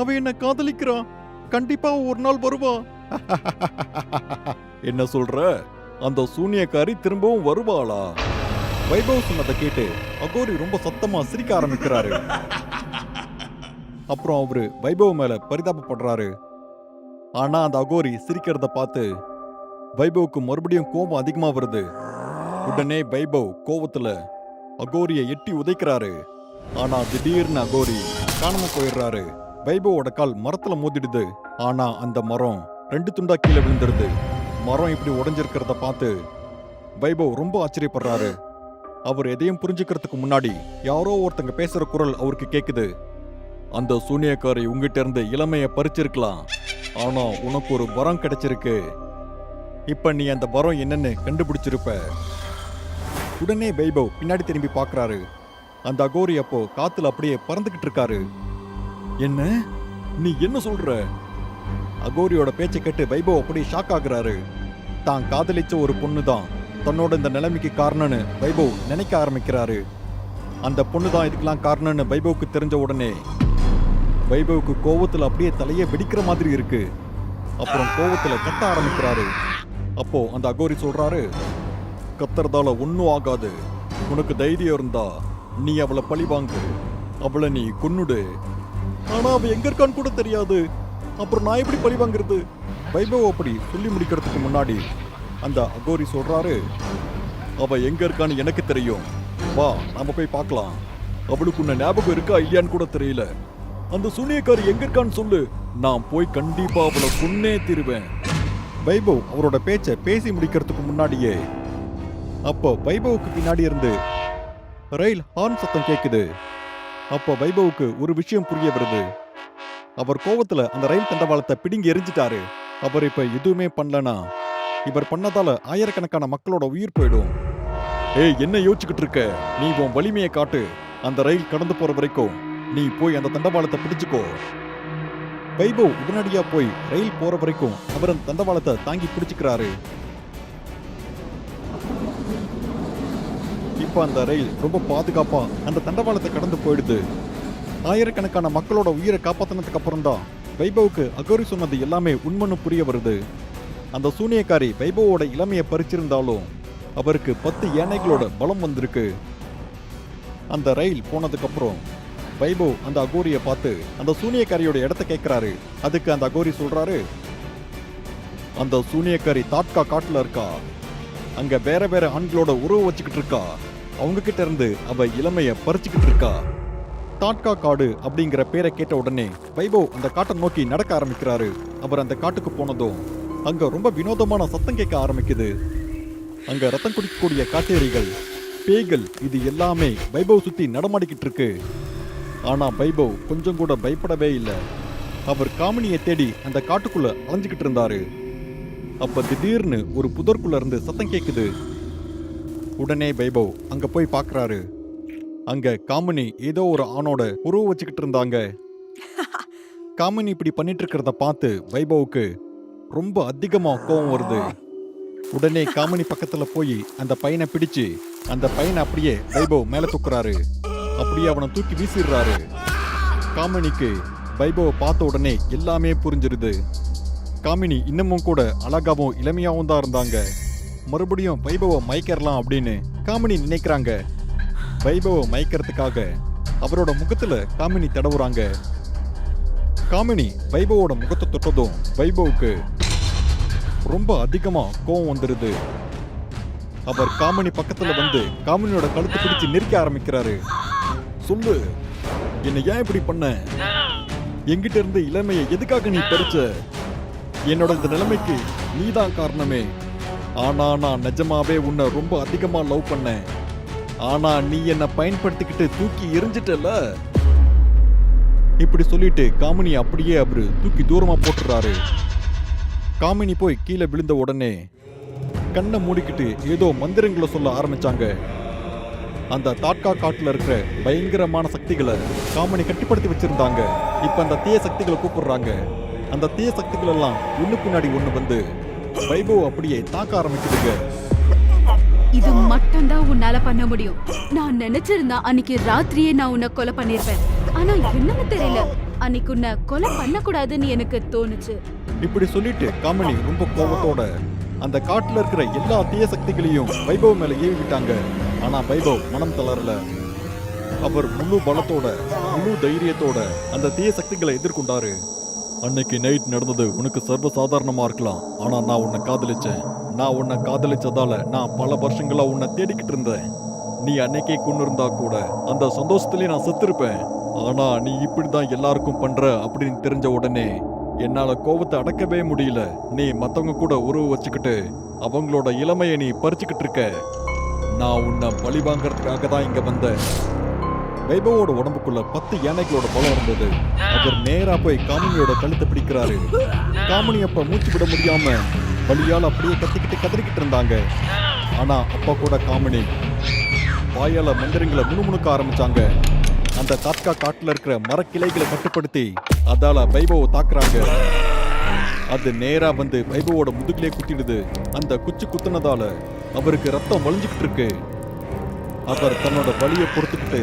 அவ என்ன காதலிக்கிறா. கண்டிப்பா ஒரு நாள் வருவா. என்ன சொல்ற? அந்த சூனியக்காரி திரும்பவும் வருவாளா? வைபவ் சொன்னதை கேட்டு அகோரி ரொம்ப சத்தமா சிரிக்க ஆரம்பிக்கிறாரு. அப்புறம் அவரு வைபவ் மேல பரிதாபப்படுறாரு. ஆனா அந்த அகோரி சிரிக்கிறத பார்த்து வைபவுக்கு மறுபடியும் கோபம் அதிகமா வருது. உடனே வைபவ் கோபத்துல அகோரியை எட்டி உதைக்கிறாரு. ஆனா திடீர்னு அகோரி காணாம போயிடுறாரு. வைபவோட கால் மரத்துல மோதிடுது. ஆனா அந்த மரம் 2 துண்டா கீழே விழுந்துருது. மரம் இப்படி உடைஞ்சிருக்கிறத பார்த்து வைபவ் ரொம்ப ஆச்சரியப்படுறாரு. அவர் எதையும் புரிஞ்சுக்கிறதுக்கு முன்னாடி யாரோ ஒருத்தங்க பேசுற குரல் அவருக்கு கேக்குது. அந்த சூனியக்காரி உங்ககிட்ட இருந்து இளமைய பறிச்சிருக்கலாம். ஆனா உனக்கு ஒரு வரம் கிடைச்சிருக்கு. இப்ப நீ அந்த வரம் என்னன்னு கண்டுபிடிச்சிருப்ப. உடனே வைபவ் பின்னாடி திரும்பி பார்க்கறாரு. அந்த அகோரி அப்போ காத்துல அப்படியே பறந்துகிட்டு இருக்காரு. என்ன? நீ என்ன சொல்ற? அகோரியோட பேச்சை கேட்டு வைபவ் அப்படியே ஷாக் ஆகுறாரு. தான் காதலிச்ச ஒரு பொண்ணு தான் தன்னோட இந்த நிலைமைக்கு காரணம்னு வைபவ் நினைக்க ஆரம்பிக்கிறாரு. அந்த பொண்ணு தான் இதுக்கெல்லாம் காரணம்னு வைபவுக்கு தெரிஞ்ச உடனே வைபவுக்கு கோவத்துல அப்படியே தலையே வெடிக்கிற மாதிரி இருக்கு. அப்புறம் கோவத்துல கத்த ஆரம்பிக்கிறாரு. அப்போ அந்த அகோரி சொல்றாரு, கத்துறதால ஒன்னும் ஆகாது. உனக்கு தைரியம் இருந்தா நீ அவளை பழி வாங்கு. அவளை நீ கொன்னுடு. ஆனா அவ எங்க இருக்கான்னு கூட தெரியாது. அப்புறம் நான் எப்படி பழி வாங்குறது? வைபவ் அப்படி சொல்லி முடிக்கிறதுக்கு முன்னாடி அந்த அகோரி சொல்றாரு, அவ எங்க இருக்கான்னு எனக்கு தெரியும். வா நாம போய் பார்க்கலாம். அவளுக்கு உன்ன ஞாபகம் இருக்கா இல்லையான்னு கூட தெரியல. அந்த சூனியக்காரி எங்க இருக்கான்னு சொல்லு. நான் போய் கண்டிப்பா அவளை கொன்னே தீருவேன். வைபவ் அவரோட பேச்சை பேசி முடிக்கிறதுக்கு முன்னாடியே அப்போ வைபவுக்கு பின்னாடி இருந்து ரயில் ஹார்ன் சத்தம் கேக்குது. அப்போ வைபவுக்கு ஒரு விஷயம் புரிய வருது. அவர் கோவத்துல அந்த ரயில் தண்டவாளத்தை பிடுங்கி எரிஞ்சிட்டாரு. அவர் இப்ப எதுவுமே பண்ணலனா இவர் பண்ணதால ஆயிரக்கணக்கான மக்களோட உயிர் போயிடும். ஏய், என்ன யோசிச்சுக்கிட்டு இருக்க? நீ உன் வலிமையை காட்டு. அந்த ரயில் கடந்து போற வரைக்கும் நீ போய் அந்த தண்டவாளத்தை பிடிச்சுக்கோ. வைபவ் உடனடியா போய் ரயில் போற வரைக்கும் அவர் அந்த தண்டவாளத்தை தாங்கி பிடிச்சுக்கிறாரு. இப்போ அந்த ரயில் ரொம்ப பாதுகாப்பா அந்த தண்டவாளத்தை கடந்து போயிடுது. ஆயிரக்கணக்கான மக்களோட உயிரை காப்பாத்தினதுக்கு அப்புறம் தான் வைபவுக்கு அகோரி சொன்னது எல்லாமே உண்மைன்னு புரிய வருது. அந்த சூனியக்காரி வைபவோட இளமையை பறிச்சிருந்தாலும் அவருக்கு 10 யானைகளோட பலம் வந்திருக்கு. அந்த ரயில் போனதுக்கு அப்புறம் வைபவ் அந்த அகோரியை பார்த்து அந்த சூனியக்காரியோட இடத்த கேட்கிறாரு. அதுக்கு அந்த அகோரி சொல்றாரு, அந்த சூனியக்காரி தாட்கா காட்டுல இருக்கா. அங்க வேற வேற ஆண்களோட உறவு வச்சுக்கிட்டு இருக்கா. அவங்க கிட்ட இருந்து அவ இளமைய பறிச்சுக்கிட்டு இருக்கா. தாட்கா காடு அப்படிங்கிற பேரை கேட்ட உடனே வைபவ் அந்த காட்டை நோக்கி நடக்க ஆரம்பிக்கிறாரு. அவர் அந்த காட்டுக்கு போனதும் அங்க ரொம்ப வினோதமான சத்தம் கேட்க ஆரம்பிக்குது. அங்க ரத்தம் குடிக்கக்கூடிய காட்டேரிகள், பேய்கள், இது எல்லாமே வைபவ் சுத்தி நடமாடிக்கிட்டு இருக்கு. ஆனா வைபவ் கொஞ்சம் கூட பயப்படவே இல்லை. அவர் காமினியை தேடி அந்த காட்டுக்குள்ள அலைஞ்சுக்கிட்டு இருந்தாரு. அப்ப திடீர்னு ஒரு புதற்குள்ள இருந்து சத்தம் கேக்குது. உடனே வைபவ் அங்க போய் பார்க்கறாரு. அங்க காமினி ஏதோ ஒரு ஆணோட உருவ வச்சுக்கிட்டு இருந்தாங்க. காமினி இப்படி பண்ணிட்டு இருக்கிறத பார்த்து வைபவுக்கு ரொம்ப அதிகமா கோவம் வருது. உடனே காமினி பக்கத்துல போய் அந்த பையனை பிடிச்சு அந்த பையனை அப்படியே வைபவ் மேல தூக்குறாரு. அப்படியே அவனை தூக்கி வீசிடுறாரு. காமினிக்கு வைபவ பார்த்த உடனே எல்லாமே புரிஞ்சிருது. காமினி இன்னமும் கூட அழகாவும் இளமையாவும் தான் இருந்தாங்க. மறுபடியும் வைபவ மயக்கிறலாம் அப்படின்னு காமினி நினைக்கிறாங்க. வைபவ மயக்கிறதுக்காக அவரோட முகத்துல காமினி தடவுறாங்க. காமினி வைபவோட முகத்தை தொட்டதும் வைபவுக்கு ரொம்ப அதிகமா கோவம் வந்துருது. அவர் காமினி பக்கத்துல வந்து காமினியோட கழுத்து பிடிச்சு நெருக்க ஆரம்பிக்கிறாரு. சொல்லு, என்னை ஏன் இப்படி பண்ண? என்கிட்ட இருந்து இளமையை எதுக்காக நீ பறிச்ச? என்னோட இந்த நிலைமைக்கு நீதான் காரணமே. ஆனா நான் நிஜமாவே உன்னை ரொம்ப அதிகமா லவ் பண்ணேன். ஆனா நீ என்னை பயன்படுத்திக்கிட்டு தூக்கி எரிஞ்சிட்டல. இப்படி சொல்லிட்டு காமினி அப்படியே அவரு தூக்கி தூரமா போட்டுறாரு. காமினி போய் கீழே விழுந்த உடனே கண்ணை மூடிக்கிட்டு ஏதோ மந்திரங்களை சொல்ல ஆரம்பிச்சாங்க. அந்த தாட்கா காட்டுல இருக்கிற பயங்கரமான சக்திகளை காமினி கட்டிப்படுத்தி வச்சிருந்தாங்க. இப்ப அந்த தீய சக்திகளை கூப்பிடுறாங்க. அந்த தீய சக்திகள் எல்லாம் ஒண்ணு பின்னாடி ஒண்ணு வந்து வைபவ் அப்படியே தாக்க ஆரம்பிக்குதுங்க. இது மட்டும்தான் உன்னால பண்ண முடியும். நான் நினைச்சிருந்தா அன்னைக்கு ராத்திரியே நான் உன்னை கொலை பண்ணிருப்பேன். ஆனா என்னன்னு தெரியல, அன்னைக்கு உன்னை கொலை பண்ணக்கூடாதுன்னு எனக்கு தோணுச்சு. இப்படி சொல்லிட்டு காமினி ரொம்ப கோபத்தோட அந்த காட்டுல இருக்கிற எல்லா தீய சக்திகளையும் வைபவ் மேல ஏவி விட்டாங்க. ஆனா வைபவ் மனம் தளரல. அவர் முழு பலத்தோட முழு தைரியத்தோட அந்த தீய சக்திகளை எதிர்கொண்டாரு. அன்னைக்கு நைட் நடந்தது உனக்கு சர்வ சாதாரணமா இருக்கலாம். ஆனா நான் உன்னை காதலிச்சேன். நான் உன்னை காதலிச்சதால நான் பல வருஷங்களா உன்னை தேடிக்கிட்டு இருந்தேன். நீ அன்னைக்கே கொண்டு இருந்தா கூட அந்த சந்தோஷத்திலே நான் செத்துருப்பேன். ஆனா நீ இப்படிதான் எல்லாருக்கும் பண்ற அப்படின்னு தெரிஞ்ச உடனே என்னால கோபத்தை அடக்கவே முடியல. நீ மத்தவங்க கூட உறவு வச்சுக்கிட்டு அவங்களோட இளமையை நீ பறிச்சுக்கிட்டு இருக்க. நான் உன்னை பழி வாங்கறதுக்காக தான் இங்க வந்தேன். வைபவோட உடம்புக்குள்ள 10 யானைகளோட பலம் இருந்தது. அவர் நேரா போய் காமினியோட கழுத்தை பிடிக்கிறாரு. காமினி அப்ப மூச்சு விட முடியாம வலியால் அப்படியே கத்திக்கிட்டு கதறிக்கிட்டு இருந்தாங்க. ஆனா அப்ப கூட காமினி வாயால மந்திரங்களை முணுமுணுக்க ஆரம்பிச்சாங்க. அந்த தாட்கா காட்டுல இருக்கிற மரக்கிளைகளை கட்டுப்படுத்தி அதால வைபவ தாக்குறாங்க. அது நேரா வந்து வைபவோட முதுகிலே குத்திடுது. அந்த குச்சி குத்துனதால அவருக்கு ரத்தம் வழிஞ்சுக்கிட்டு இருக்கு. அவர் தன்னோட வலியை பொறுத்துக்கிட்டு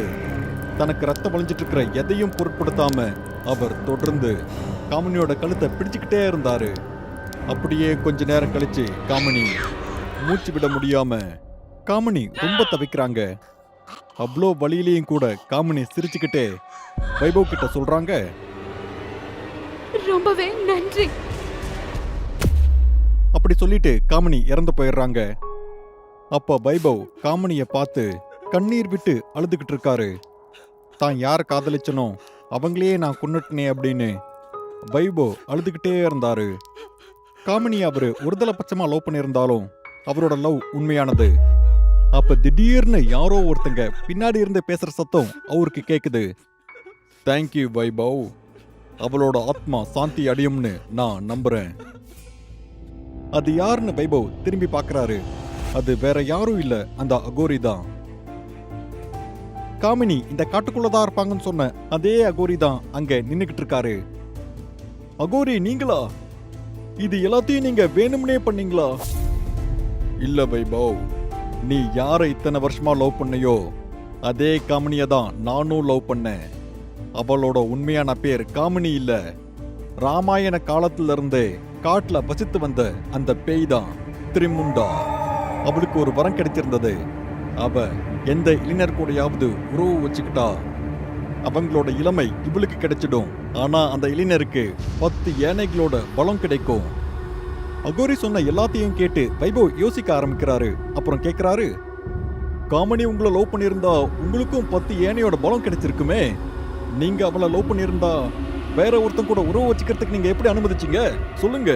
தனக்கு ரத்தம் வழிஞ்சிட்டு இருக்கிற எதையும் பொருட்படுத்தாம அவர் தொடர்ந்து காமினியோட கழுத்தை பிடிச்சுக்கிட்டே இருந்தாரு. அப்படியே கொஞ்ச நேரம் கழிச்சு காமினி மூச்சு விட முடியாம காமினி ரொம்ப தவிக்கிறாங்க. அவ்வளோ வழியிலையும் கூட காமினி சிரிச்சுக்கிட்டே வைபவ் கிட்ட சொல்றாங்க, ரொம்பவே நன்றி. அப்படி சொல்லிட்டு காமினி இறந்து போயிடுறாங்க. அப்ப வைபவ் காமினிய பார்த்து கண்ணீர் விட்டு அழுதுகிட்டு இருக்காரு. தான் யாரை காதலிச்சனோ அவங்களையே நான் கொன்னுட்டனே அப்படின்னு வைபவ் அழுதுகிட்டே இருந்தாரு. காமினி அவரு ஒருதலை பட்சமா லவ் பண்ணியிருந்தாலும் அவரோட லவ் உண்மையானது. அப்ப திடீர்னு யாரோ ஒருத்தங்க பின்னாடி இருந்து பேசுற சத்தம் அவருக்கு கேக்குது. தேங்க்யூ வைபவ், அவளோட ஆத்மா சாந்தி அடையும்னு நான் நம்புறேன். அது யாருன்னு வைபவ் திரும்பி பார்க்கறாரு. அது வேற யாரும் இல்ல, அந்த அகோரி தான். காமினி இந்த காட்டுக்குள்ளதான் இருப்பாங்கன்னு சொன்ன அதே அகோரி தான் அங்க நின்னுகிட்டு இருக்காரு. அகோரி நீங்களா? இது எல்லாத்தையும் நீங்க வேணும்னே பண்ணீங்களா? இல்ல வைபவ், நீ யாரை இத்தனை வருஷமா லவ் பண்ணையோ அதே காமினியை தான் நானும் லவ் பண்ணேன். அவளோட உண்மையான பேர் காமினி இல்ல, ராமாயண காலத்துல இருந்தே காட்டுல வசித்து வந்த அந்த பேய் தான் திரிமுண்டா. அவளுக்கு ஒரு வரம் கிடைச்சிருந்தது. அவ எந்த இளைஞர் கூடயாவது உறவு வச்சுக்கிட்டா அவங்களோட இளமை இவளுக்கு கிடைச்சிடும். ஆனா அந்த இளைஞருக்கு 10 யானைகளோட பலம் கிடைக்கும். அகோரி சொன்ன எல்லாத்தையும் கேட்டு வைபவ் யோசிக்க ஆரம்பிக்கிறாரு. அப்புறம் கேக்குறாரு, காமினி உங்களை லவ் பண்ணியிருந்தா உங்களுக்கும் 10 யானையோட பலம் கிடைச்சிருக்குமே. நீங்க அவளை லவ் பண்ணியிருந்தா வேற ஒருத்தன் கூட உறவு வச்சுக்கிறதுக்கு நீங்க எப்படி அனுமதிச்சீங்க சொல்லுங்க.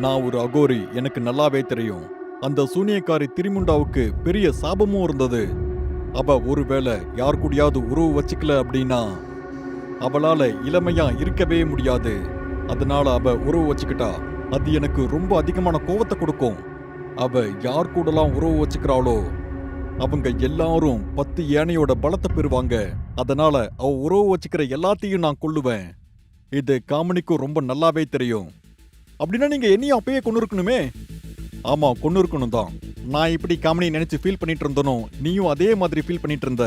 நான் ஒரு அகோரி, எனக்கு நல்லாவே தெரியும். அந்த சூனியக்காரி திரிமுண்டாவுக்கு பெரிய சாபமும் இருந்தது. அவ ஒருவேளை யார் கூடயாவது உறவு வச்சுக்கல அப்படின்னா அவளால இளமையா இருக்கவே முடியாது. அதனால அவ உறவு வச்சுக்கிட்டா அது எனக்கு ரொம்ப அதிகமான கோவத்தை கொடுக்கும். அவ யார் கூடலாம் உறவு வச்சுக்கிறாளோ அவங்க எல்லாரும் 10 யானையோட பலத்தை பெறுவாங்க. அதனால அவ உறவு வச்சுக்கிற எல்லாத்தையும் நான் கொல்லுவேன். இது காமினிக்கும் ரொம்ப நல்லாவே தெரியும். அப்படின்னா நீங்க என்னையும் அப்பயே கொண்டு இருக்கணுமே. ஆமா, கொண்டு இருக்கணும் தான். நான் இப்படி காமினி நினைச்சு ஃபீல் பண்ணிட்டு இருந்தனோ நீயும் அதே மாதிரி ஃபீல் பண்ணிட்டு இருந்த.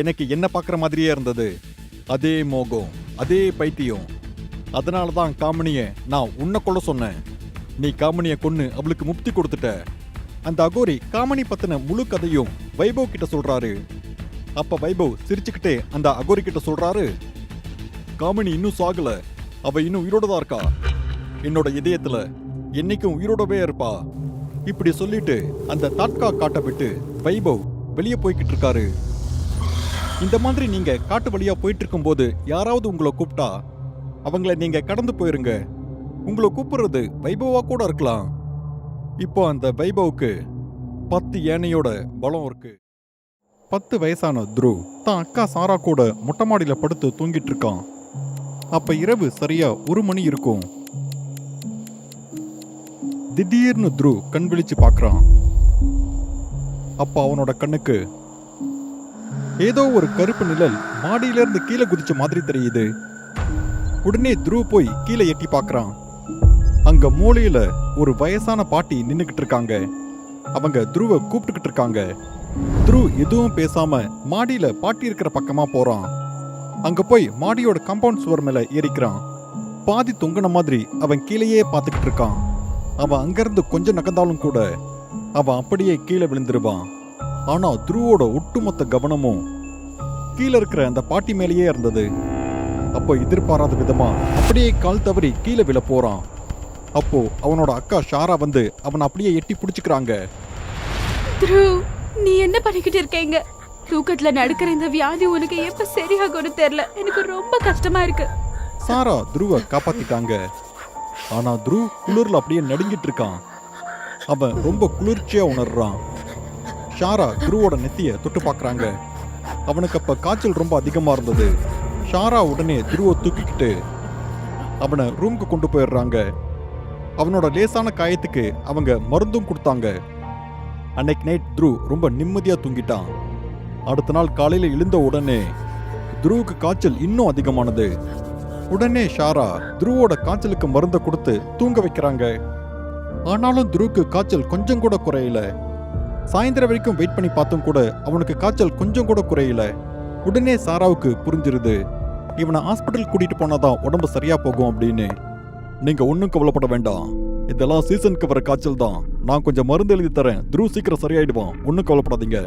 எனக்கு என்ன பார்க்குற மாதிரியே இருந்தது. அதே மோகம், அதே பைத்தியம். அதனால தான் காமினிய நான் உன்னை கொள்ள சொன்னேன். நீ காமினிய கொன்னு அவளுக்கு முக்தி கொடுத்துட்ட. அந்த அகோரி காமினி பத்தின முழு கதையும் வைபவ் கிட்ட சொல்றாரு. அப்ப வைபவ் சிரிச்சுக்கிட்டே அந்த அகோரி கிட்ட சொல்றாரு, காமினி இன்னும் சாகல, அவ இன்னும் உயிரோட தான் இருக்கா. என்னோட இதயத்துல என்னைக்கும் உயிரோடவே இருப்பா. இப்படி சொல்லிட்டு அந்த தாட்கா காட்டை விட்டு வைபவ் வெளியே போய்கிட்டு இருக்காரு. இந்த மாதிரி நீங்க காட்டு வழியா போயிட்டு இருக்கும் போது யாராவது உங்களை கூப்பிட்டா அவங்கள நீங்க கடந்து போயிருங்க. உங்களை கூப்பிடுறது வைபவா கூட இருக்கலாம். இப்போ அந்த வைபவுக்கு 10 யானையோட பலம் இருக்கு. 10 வயசான துருவ் தான் அக்கா சாரா கூட மொட்டை மாடியில படுத்து தூங்கிட்டு இருக்கான். அப்ப இரவு சரியா 1 மணி இருக்கும். திடீர்னு துருவ் கண் விழிச்சு பார்க்கறான். அப்ப அவனோட கண்ணுக்கு ஏதோ ஒரு கருப்பு நிழல் மாடியிலிருந்து கீழே குதிச்ச மாதிரி தெரியுது. உடனே துருவ் போய் கீழே எட்டி பார்க்கறான். அங்க மூலையில ஒரு வயசான பாட்டி நின்னுகிட்டு இருக்காங்க. அவங்க துருவ கூப்பிட்டுக்கிட்டு இருக்காங்க. துருவ் எதுவும் பேசாம மாடியில பாட்டி இருக்கிற பக்கமா போறான். அங்க போய் மாடியோட காம்பவுண்ட் சுவர் மேல ஏறிக்கிறான். பாதி தொங்குன மாதிரி அவன் கீழேயே பார்த்துக்கிட்டு இருக்கான். அவன் அங்கிருந்து கொஞ்சம் நகர்ந்தாலும் கூட அவன் அப்படியே கீழே விழுந்துருவான். ஆனா துருவோட ஒட்டுமொத்த கவனமும் கீழே இருக்கிற அந்த பாட்டி மேலேயே இருந்தது. அப்போ எதிர்பாராத விதமா அப்படியே கால் தவறி கீழே விழ போறான். அப்போ அவனோட அக்கா ஷாரா வந்து அவனை அப்படியே எட்டி பிடிச்சுக்கிறாங்க. துருவ், நீ என்ன பண்ணிக்கிட்டு இருக்கீங்க? தூக்கத்துல நடக்கிற இந்த வியாதி உனக்கு எப்ப சரியாகும்னு தெரியல. எனக்கு ரொம்ப கஷ்டமா இருக்கு. சாரா துருவ காப்பாத்திட்டாங்க. ஆனா துருவ் குளிர்ல அப்படியே நடுங்கிட்டு இருக்கான். அவன் ரொம்ப குளிர்ச்சியா உணர்றான். ஷாரா துருவோட நெத்திய தொட்டு பார்க்கறாங்க. அவனுக்கு அப்ப காய்ச்சல் ரொம்ப அதிகமா இருந்தது. ஷாரா உடனே துருவ தூக்கிக்கிட்டு அவனை ரூமுக்கு கொண்டு போயிடுறாங்க. அவனோட லேசான காயத்துக்கு அவங்க மருந்தும் கொடுத்தாங்க. அன்னைக்கு நைட் துருவ் ரொம்ப நிம்மதியா தூங்கிட்டான். அடுத்த நாள் காலையில எழுந்த உடனே துருவுக்கு காய்ச்சல் இன்னும் அதிகமானது. உடனே ஷாரா துருவோட காய்ச்சலுக்கு மருந்தை கொடுத்து தூங்க வைக்கிறாங்க. ஆனாலும் துருவுக்கு காய்ச்சல் கொஞ்சம் கூட குறையல. சாயந்தரம் வரைக்கும் வெயிட் பண்ணி பார்த்தும் கூட அவனுக்கு காய்ச்சல் கொஞ்சம் கூட குறையல. உடனே சாராவுக்கு புரிஞ்சிருது, இவனை ஹாஸ்பிட்டல் கூட்டிட்டு போனாதான் உடம்பு சரியா போகும் அப்படின்னு. நீங்க ஒன்றும் கவலைப்பட வேண்டாம், இதெல்லாம் சீசனுக்கு வர காய்ச்சல் தான். நான் கொஞ்சம் மருந்து எழுதி தரேன், துருவ் சீக்கிரம் சரியாயிடுவான், ஒன்றும் கவலைப்படாதீங்க.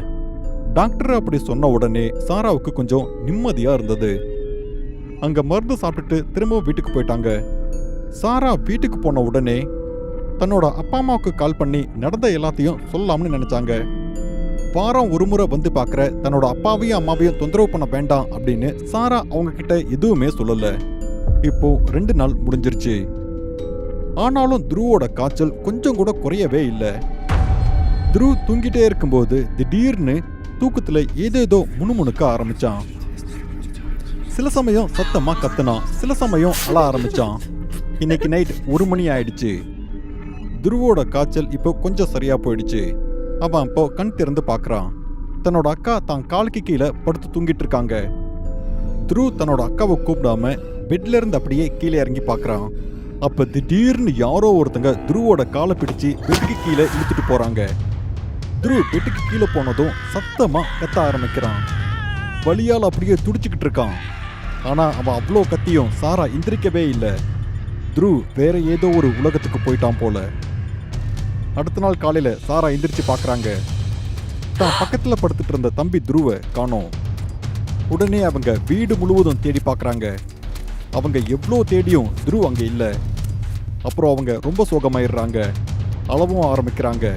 டாக்டர் அப்படி சொன்ன உடனே சாராவுக்கு கொஞ்சம் நிம்மதியா இருந்தது. அங்க மருந்து சாப்பிட்டுட்டு திரும்பவும் வீட்டுக்கு போயிட்டாங்க. சாரா வீட்டுக்கு போன உடனே தன்னோட அப்பா அம்மாவுக்கு கால் பண்ணி நடந்த எல்லாத்தையும் சொல்லலாம்னு நினைச்சாங்க. வாரம் ஒரு முறை வந்து பார்க்குற தன்னோட அப்பாவையும் அம்மாவையும் தொந்தரவு பண்ண வேண்டாம் அப்படின்னு சாரா அவங்க கிட்ட எதுவுமே சொல்லல. இப்போ 2 நாள் முடிஞ்சிருச்சு. ஆனாலும் துருவோட காய்ச்சல் கொஞ்சம் கூட குறையவே இல்லை. துருவ் தூங்கிட்டே இருக்கும்போது திடீர்னு தூக்கத்துல ஏதேதோ முணுமுணுக்க ஆரம்பிச்சான். சில சமயம் சத்தமா கத்துனான், சில சமயம் அழ ஆரம்பிச்சான். இன்னைக்கு நைட் 1 மணி ஆயிடுச்சு. துருவோட காய்ச்சல் இப்போ கொஞ்சம் சரியா போயிடுச்சு. அவன் இப்போ கண் திறந்து பார்க்கறான். தன்னோட அக்கா தான் காலுக்கு கீழே படுத்து தூங்கிட்டு இருக்காங்க. துருவ் தன்னோட அக்காவை கூப்பிடாம பெட்ல இருந்து அப்படியே கீழே இறங்கி பார்க்கறான். அப்ப திடீர்னு யாரோ ஒருத்தங்க துருவோட காலை பிடிச்சு பெட்டுக்கு கீழே இழுத்துட்டு போறாங்க. துரு பெட்டுக்கு கீழே போனதும் சத்தமா கத்த ஆரம்பிக்கிறான். வலியால் அப்படியே துடிச்சுக்கிட்டு இருக்கான். ஆனா அவன் அவ்வளோ கத்தியும் சாரா எந்திரிக்கவே இல்லை. துரு வேற ஏதோ ஒரு உலகத்துக்கு போயிட்டான் போல. அடுத்த நாள் காலையில சாரா எந்திரிச்சு பார்க்கறாங்க. தான் பக்கத்துல படுத்துட்டு இருந்த தம்பி துருவை காணோம். உடனே அவங்க வீடு முழுவதும் தேடி பார்க்கறாங்க. அவங்க எவ்வளோ தேடியும் துரு அங்க இல்லை. அப்புறம் அவங்க ரொம்ப சோகமாயிடுறாங்க, அழவும் ஆரம்பிக்கிறாங்க.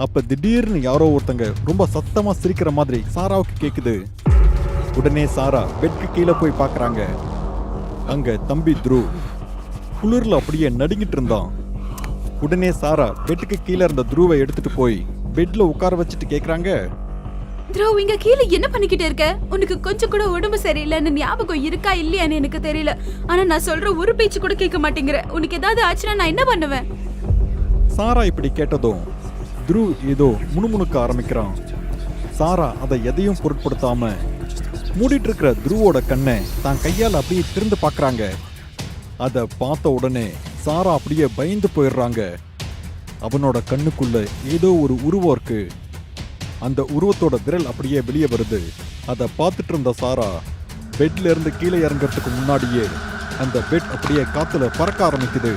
அப்ப திடீர்னு யாரோ ஒருத்தங்க ரொம்ப சத்தமா சிரிக்கிற மாதிரி சாராவுக்கு கேக்குது. உடனே சாரா பெட்க்கு கீழே போய் பார்க்கறாங்க. அங்க தம்பி துரு குளிர்ல அப்படியே நடுங்கிட்டு இருந்தான். உடனே சாரா பெட்டுக்கு கீழே இருந்த துருவை எடுத்துட்டு போய் பெட்ல உட்கார வச்சுட்டு கேக்குறாங்க, த்ருவ், இங்க கீழே என்ன பண்ணிக்கிட்டு இருக்க? உனக்கு கொஞ்சம் கூட உடம்பு சரியில்லைன்னு ஞாபகம் இருக்கா இல்லையான்னு எனக்கு தெரியல. ஆனா நான் சொல்ற ஒரு பேச்சு கூட கேட்க மாட்டேங்கிற. உனக்கு ஏதாவது ஆச்சுன்னா நான் என்ன பண்ணுவேன்? சாரா இப்படி கேட்டதும் துரு ஏதோ முணுமுணுக்க ஆரம்பிக்கிறான். சாரா அதை எதையும் பொருட்படுத்தாம மூடிட்டு இருக்கிற துருவோட கண்ணை தான் கையால் அப்படியே திறந்து பார்க்கறாங்க. அதை பார்த்த உடனே சாரா அப்படியே பயந்து போயிடுறாங்க. அவனோட கண்ணுக்குள்ள ஏதோ ஒரு உருவம் இருக்கு. அந்த உருவத்தோட விரல் அப்படியே வெளியே வருது. அதை பார்த்துட்டு இருந்த சாரா பெட்ல இருந்து கீழே இறங்குறதுக்கு முன்னாடியே அந்த பெட் அப்படியே காத்துல பறக்க ஆரம்பிக்குது.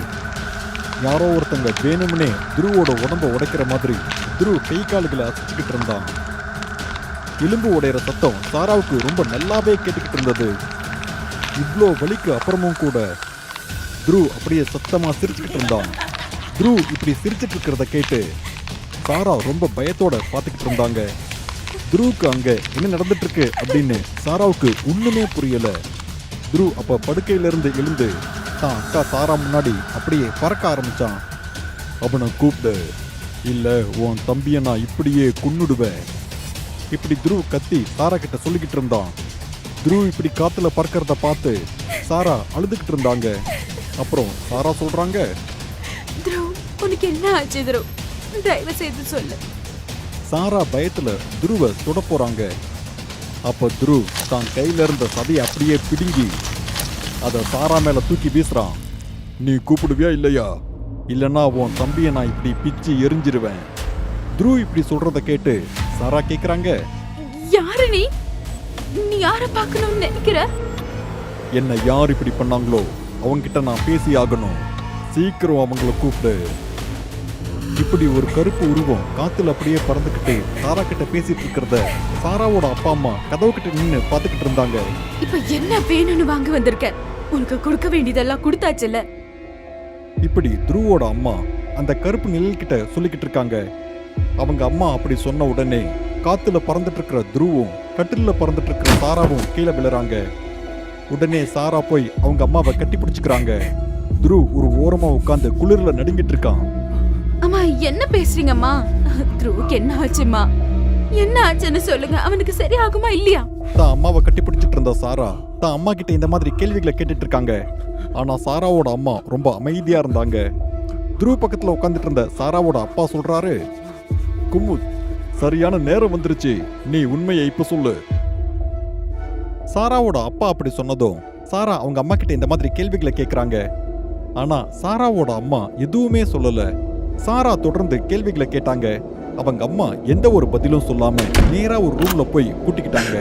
யாரோ ஒருத்தங்க வேணும்னே துருவோட உடம்ப உடைக்கிற மாதிரி துரு கை கால்களை அசைச்சுக்கிட்டு இருந்தான். எலும்பு உடையிற சத்தம் சாராவுக்கு ரொம்ப நல்லாவே கேட்டுக்கிட்டு இருந்தது. இவ்வளோ வலிக்கு அப்புறமும் கூட துரு அப்படியே சத்தமா சிரிச்சுக்கிட்டு இருந்தான். துரு இப்படி சிரிச்சிட்டு இருக்கிறத கேட்டு சாரா ரொம்ப பயத்தோட பார்த்துக்கிட்டு இருந்தாங்க. துருவுக்கு அங்க என்ன நடந்துட்டு இருக்கு அப்படின்னு சாராவுக்கு ஒண்ணுமே புரியல. துரு அப்ப படுக்கையில இருந்து எழுந்து தான் அக்கா சாரா முன்னாடி அப்படியே பறக்க ஆரம்பிச்சான். அவனை கூப்பிடு, இல்ல உன் தம்பியை நான் இப்படியே கொன்னுடுவேன். இப்படி துரு கத்தி சாரா கிட்ட சொல்லிக்கிட்டு இருந்தான். துரு இப்படி காத்துல பறக்கிறத பார்த்து சாரா அழுதுகிட்டு இருந்தாங்க. அப்புறம் சாரா சொல்றாங்க, த்ருவ், உனக்கு என்ன ஆச்சு த்ருவ்? தயவு செய்து சொல்லு. சாரா பயத்துல துருவை தொட போறாங்க. அப்ப துரு தான் கையில இருந்த சதையை அப்படியே பிடுங்கி அதை சாரா மேல தூக்கி வீசுறான். நீ கூப்பிடுவியா இல்லையா? இல்லைன்னா உன் தம்பியை நான் இப்படி பிச்சு எரிஞ்சிருவேன். துரு இப்படி சொல்றத கேட்டு சாரா கேக்குறாங்க, யாரு நீ? நீ யார பார்க்கணும்னு நினைக்கிற? என்ன யார் இப்படி பண்ணாங்களோ அவங்கிட்ட நான் பேசி ஆகணும். சீக்கிரம் அவங்கள கூப்பிடு. இப்படி ஒரு கருப்பு உருவம் காத்துல அப்படியே பறந்துகிட்டு சாரா கிட்ட பேசிட்டு இருக்கிறத சாராவோட அப்பா அம்மா கதவு கிட்ட நின்று பாத்துக்கிட்டு இருந்தாங்க. இப்ப என்ன வேணும்னு வாங்க வந்திருக்க? உனக்கு கொடுக்க வேண்டியதெல்லாம் கொடுத்தாச்சுல. இப்படி துருவோட அம்மா அந்த கருப்பு நிழல் கிட்ட சொல்லிக்கிட்டு இருக்காங்க. அவங்க அம்மா அப்படி சொன்ன உடனே காத்துல பறந்துட்டு இருக்கிற துருவும் கட்டில பறந்துட்டு இருக்கிற சாராவும் கீழே விழுறாங்க. உடனே சாரா போய் அவங்க அம்மாவை கட்டி பிடிச்சுக்கிறாங்க. துரு ஒரு ஓரமா உட்கார்ந்து குளிர்ல நடுங்கிட்டு இருக்கான். அம்மா, என்ன பேசுறீங்கம்மா? த்ருவுக்கு என்ன ஆச்சுமா? என்ன ஆச்சுன்னு சொல்லுங்க. அவனுக்கு சரியாகுமா இல்லையா? தான் அம்மாவை கட்டி பிடிச்சிட்டு இருந்த சாரா தான் அம்மா கிட்ட இந்த மாதிரி கேள்விகளை கேட்டுட்டு இருக்காங்க. ஆனா சாராவோட அம்மா ரொம்ப அமைதியா இருந்தாங்க. துரு பக்கத்துல உட்காந்துட்டு இருந்த சாராவோட அப்பா சொல்றாரு, குமுத், சரியான நேரம் வந்துருச்சு. நீ உண்மையை இப்ப சொல்லு. சாராவோட அப்பா அப்படி சொன்னதும் சாரா அவங்க அம்மா கிட்ட இந்த மாதிரி கேள்விகளை கேட்கறாங்க. ஆனா சாராவோட அம்மா எதுவுமே சொல்லல. சாரா தொடர்ந்து கேள்விகளை கேட்டாங்க. அவங்க அம்மா எந்த ஒரு பதிலும் சொல்லாம நேரா ஒரு ரூம்ல போய் கூட்டிக்கிட்டாங்க.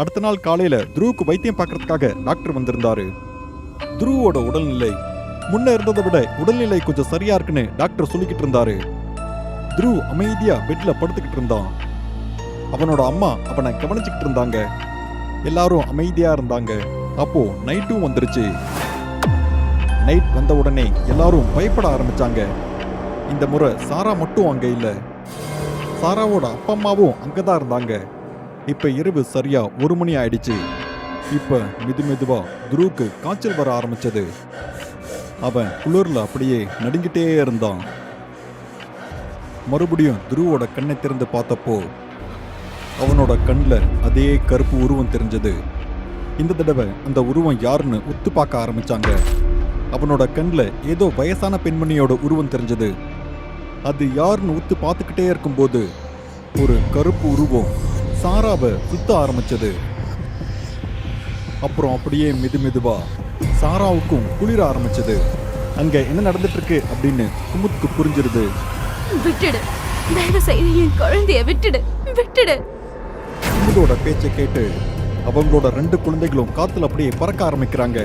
அடுத்த நாள் காலையில துருவுக்கு வைத்தியம் பார்க்கறதுக்காக டாக்டர் வந்திருந்தாரு. துருவோட உடல்நிலை முன்ன இருந்ததை விட உடல்நிலை கொஞ்சம் சரியா இருக்குன்னு டாக்டர் சொல்லிக்கிட்டு இருந்தாரு. துரு அமைதியா பெட்ல படுத்துக்கிட்டு இருந்தான். அவனோட அம்மா அவனை கவனிச்சுக்கிட்டு இருந்தாங்க. எல்லாரும் அமைதியா இருந்தாங்க. அப்போ நைட்டும் வந்துருச்சு. நைட் வந்த உடனே எல்லாரும் பயப்பட ஆரம்பிச்சாங்க. இந்த முறை சாரா மட்டும் அங்க இல்ல. சாராவோட அப்பா அம்மாவும் அங்கதான் இருந்தாங்க. இப்ப இரவு சரியா 1 மணி ஆயிடுச்சு. இப்ப மெதுவா துருவுக்கு காய்ச்சல் வர ஆரம்பிச்சது. அவன் குளிர்ல அப்படியே நடுங்கிட்டே இருந்தான். மறுபடியும் துருவோட கண்ணை திறந்து பார்த்தப்போ அவனோட கண்ணில் அதே கருப்பு உருவம் தெரிஞ்சது. இந்த தடவை அந்த உருவம் யாருன்னு உத்து பார்க்க ஆரம்பிச்சாங்க. அவனோட கண்ணில் ஏதோ வயசான பெண்மணியோட உருவம் தெரிஞ்சது. அது யாருன்னு உத்து பார்த்துக்கிட்டே இருக்கும்போது ஒரு கருப்பு உருவம் சாராவை சுத்த ஆரம்பிச்சது. அப்புறம் அப்படியே மெதுவா சாராவுக்கும் குளிர ஆரம்பிச்சது. அங்க என்ன நடந்துட்டு இருக்கு அப்படின்னு குமுத்துக்கு புரிஞ்சிருது. விட்டுடு, தயவு செய்து என் குழந்தைய விட்டுடு, விட்டுடு. குமுதோட பேச்சை கேட்டு அவங்களோட 2 குழந்தைகளும் காத்துல அப்படியே பறக்க ஆரம்பிக்கிறாங்க.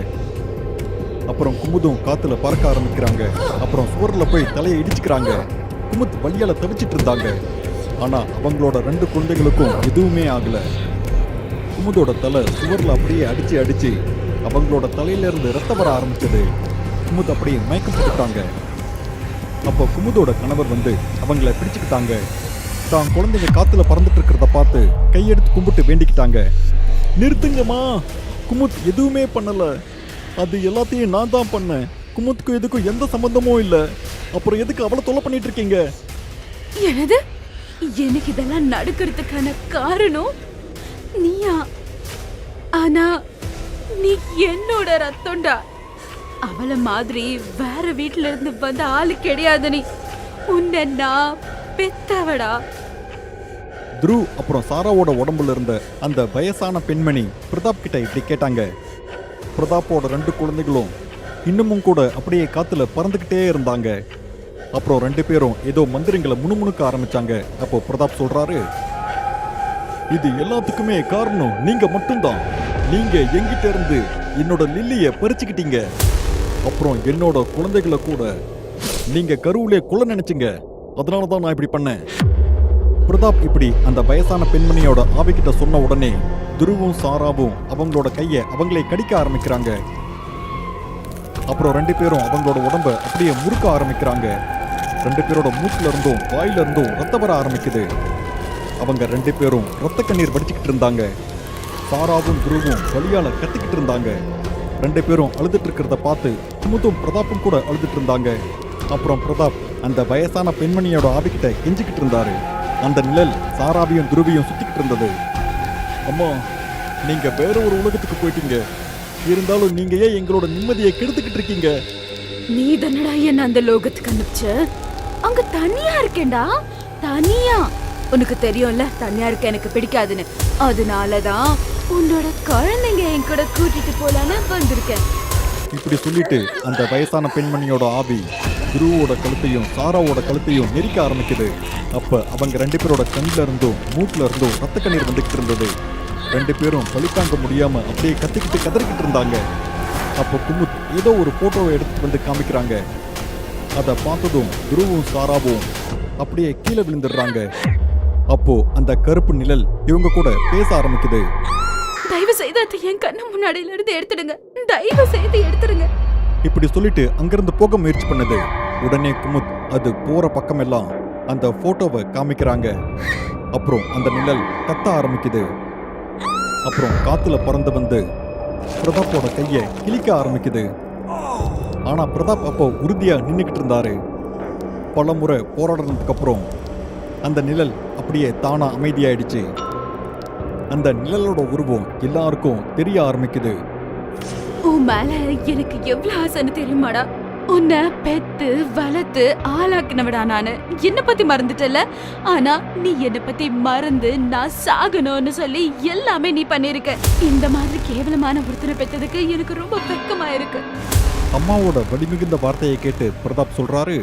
அப்புறம் குமுதும் காத்துல பறக்க ஆரம்பிக்கிறாங்க. அப்புறம் சுவர்ல போய் தலையை இடிச்சுக்கிறாங்க. குமுத் வலியால தவிச்சிட்டு இருந்தாங்க. ஆனா அவங்களோட 2 குழந்தைகளுக்கும் எதுவுமே ஆகல. குமுதோட தலை சுவர்ல அப்படியே அடிச்சு அடிச்சு அவங்களோட தலையில இருந்து ரத்தம் வர ஆரம்பிச்சது. குமுத் அப்படியே மயக்கம் போட்டுட்டாங்க. அப்போ குமுதோட கணவர் வந்து அவங்கள பிடிச்சுக்கிட்டாங்க. தான் குழந்தைங்க காத்துல பறந்துட்டு இருக்கிறத பார்த்து கையெடுத்து கும்பிட்டு வேண்டிக்கிட்டாங்க. நிறுத்துங்கம்மா, குமுத் எதுவுமே பண்ணல, அது எல்லாத்தையும் நான் தான் பண்ணேன். குமுத்துக்கும் எதுக்கும் எந்த சம்பந்தமும் இல்லை. அப்புறம் எதுக்கு அவளை தொல்லை பண்ணிட்டு இருக்கீங்க? என்னது? எனக்கு இதெல்லாம் நடக்கிறதுக்கான காரணம் நீயா? ஆனா நீ என்னோட ரத்தம்டா. அவள மாதிரி வேற வீட்டுல இருந்து வந்த ஆளு கிடையாது நீ. உன்னை நான் பெத்தவடா. துருவ் அப்புறம் சாராவோட உடம்புல இருந்த அந்த வயசான பெண்மணி பிரதாப் கிட்ட இப்படி கேட்டாங்க. பிரதாப்போட 2 குழந்தைகளும் இன்னமும் கூட அப்படியே காத்துல பறந்துகிட்டே இருந்தாங்க. அப்புறம் 2 பேரும் ஏதோ மந்திரங்களை முணுமுணுக்க ஆரம்பிச்சாங்க. அப்போ பிரதாப் சொல்றாரு, இது எல்லாத்துக்குமே காரணம் நீங்க மட்டும்தான். நீங்க எங்கிட்ட இருந்து என்னோட லில்லிய பறிச்சுக்கிட்டீங்க. அப்புறம் என்னோட குழந்தைகளை கூட நீங்க கருவிலே கொல்ல நினைச்சீங்க. அதனாலதான் நான் இப்படி பண்ணேன். பிரதாப் இப்படி அந்த வயசான பெண்மணியோட ஆவிக்கிட்ட சொன்ன உடனே துருவும் சாராவும் அவங்களோட கையை அவங்களே கடிக்க ஆரம்பிக்கிறாங்க. அப்புறம் 2 பேரும் அவங்களோட உடம்ப அப்படியே முறுக்க ஆரம்பிக்கிறாங்க. 2 பேரோட மூக்குல இருந்தும் வாயில இருந்தும் ரத்தம் வர ஆரம்பிக்குது. அவங்க 2 பேரும் ரத்த கண்ணீர் வடிச்சுக்கிட்டு இருந்தாங்க. சாராவும் துருவும் வலியால கத்திக்கிட்டு இருந்தாங்க. 2 பேரும் அழுதுட்டு இருக்கிறத பார்த்து குமுதும் பிரதாப்பும் கூட அழுதுட்டு இருந்தாங்க. அப்புறம் பிரதாப் அந்த வயசான பெண்மணியோட ஆவிக்கிட்ட கெஞ்சிக்கிட்டு இருந்தாரு. அந்த நிழல் சாராவையும் துருவியும் சுத்திக்கிட்டு இருந்தது. அம்மா, நீங்க வேற ஒரு உலகத்துக்கு போயிட்டீங்க. இருந்தாலும் நீங்க ஏன் எங்களோட நிம்மதியை கெடுத்துக்கிட்டு இருக்கீங்க? நீ தானடா என்ன அந்த லோகத்துக்கு அனுப்பிச்ச. அங்க தனியா இருக்கேன்டா, தனியா. உனக்கு தெரியும்ல தனியா இருக்க எனக்கு பிடிக்காதுன்னு. அதனாலதான் உன்னோட குழந்தைங்க என் கூட கூட்டிட்டு போலான்னு வந்திருக்கேன். இப்படி சொல்லிட்டு அந்த வயசான பெண்மணியோட ஆவி துருவோட கழுத்தையும் சாராவோட கழுத்தையும் நெரிக்க ஆரம்பிக்குது. அப்ப அவங்க 2 பேரோட கண்ணில இருந்தும் மூக்குல இருந்தும் ரத்த கண்ணீர் வந்துகிட்டு இருந்தது. 2 பேரும் வலி தாங்க முடியாம அப்படியே கத்திக்கிட்டு கதறிக்கிட்டு இருந்தாங்க. அப்போ குமுத் ஏதோ ஒரு போட்டோவை எடுத்துட்டு வந்து காமிக்கிறாங்க. அதை பார்த்ததும் துருவும் சாராவும் அப்படியே கீழே விழுந்துடுறாங்க. அப்போ அந்த கருப்பு நிழல் இவங்க கூட பேச ஆரம்பிக்குது. தயவு செய்து அதை என் கண்ணு முன்னாடியில இருந்து எடுத்துடுங்க, தயவு செய்து எடுத்துடுங்க. இப்படி சொல்லிட்டு அங்கிருந்து போக முயற்சி பண்ணுது. உடனே குமுத் அது போற பக்கமெல்லாம் அந்த போட்டோவை காமிக்கிறாங்க. அப்புறம் அந்த நிழல் கத்த ஆரம்பிக்குது. அப்புறம் காத்துல பறந்து வந்து பிரதாப்போட கையை கிழிக்க ஆரம்பிக்குது. ஆனா பிரதாப் அப்போ உறுதியா நின்னுக்கிட்டு இருந்தாரு. பல முறை போராடுறதுக்கு அப்புறம் அந்த நிழல் அப்படியே தானா அமைதியாயிடுச்சு. அந்த நிழலோட உருவம் எல்லாருக்கும் தெரிய ஆரம்பிக்குது. உன் மேல எனக்கு எவ்வளவு ஆசைன்னு தெரியுமாடா? உன்னை பெத்து வளர்த்து ஆளாக்குனவடா நானு. என்ன பத்தி மறந்துட்டல. ஆனா நீ என்ன பத்தி மறந்து நான் சாகணும்னு சொல்லி எல்லாமே நீ பண்ணிருக்க. இந்த மாதிரி கேவலமான ஒருத்தனை பெற்றதுக்கு எனக்கு ரொம்ப வெக்கமா இருக்கு. அம்மாவோட வலிமிகுந்த வார்த்தையை கேட்டு பிரதாப் சொல்றாரு,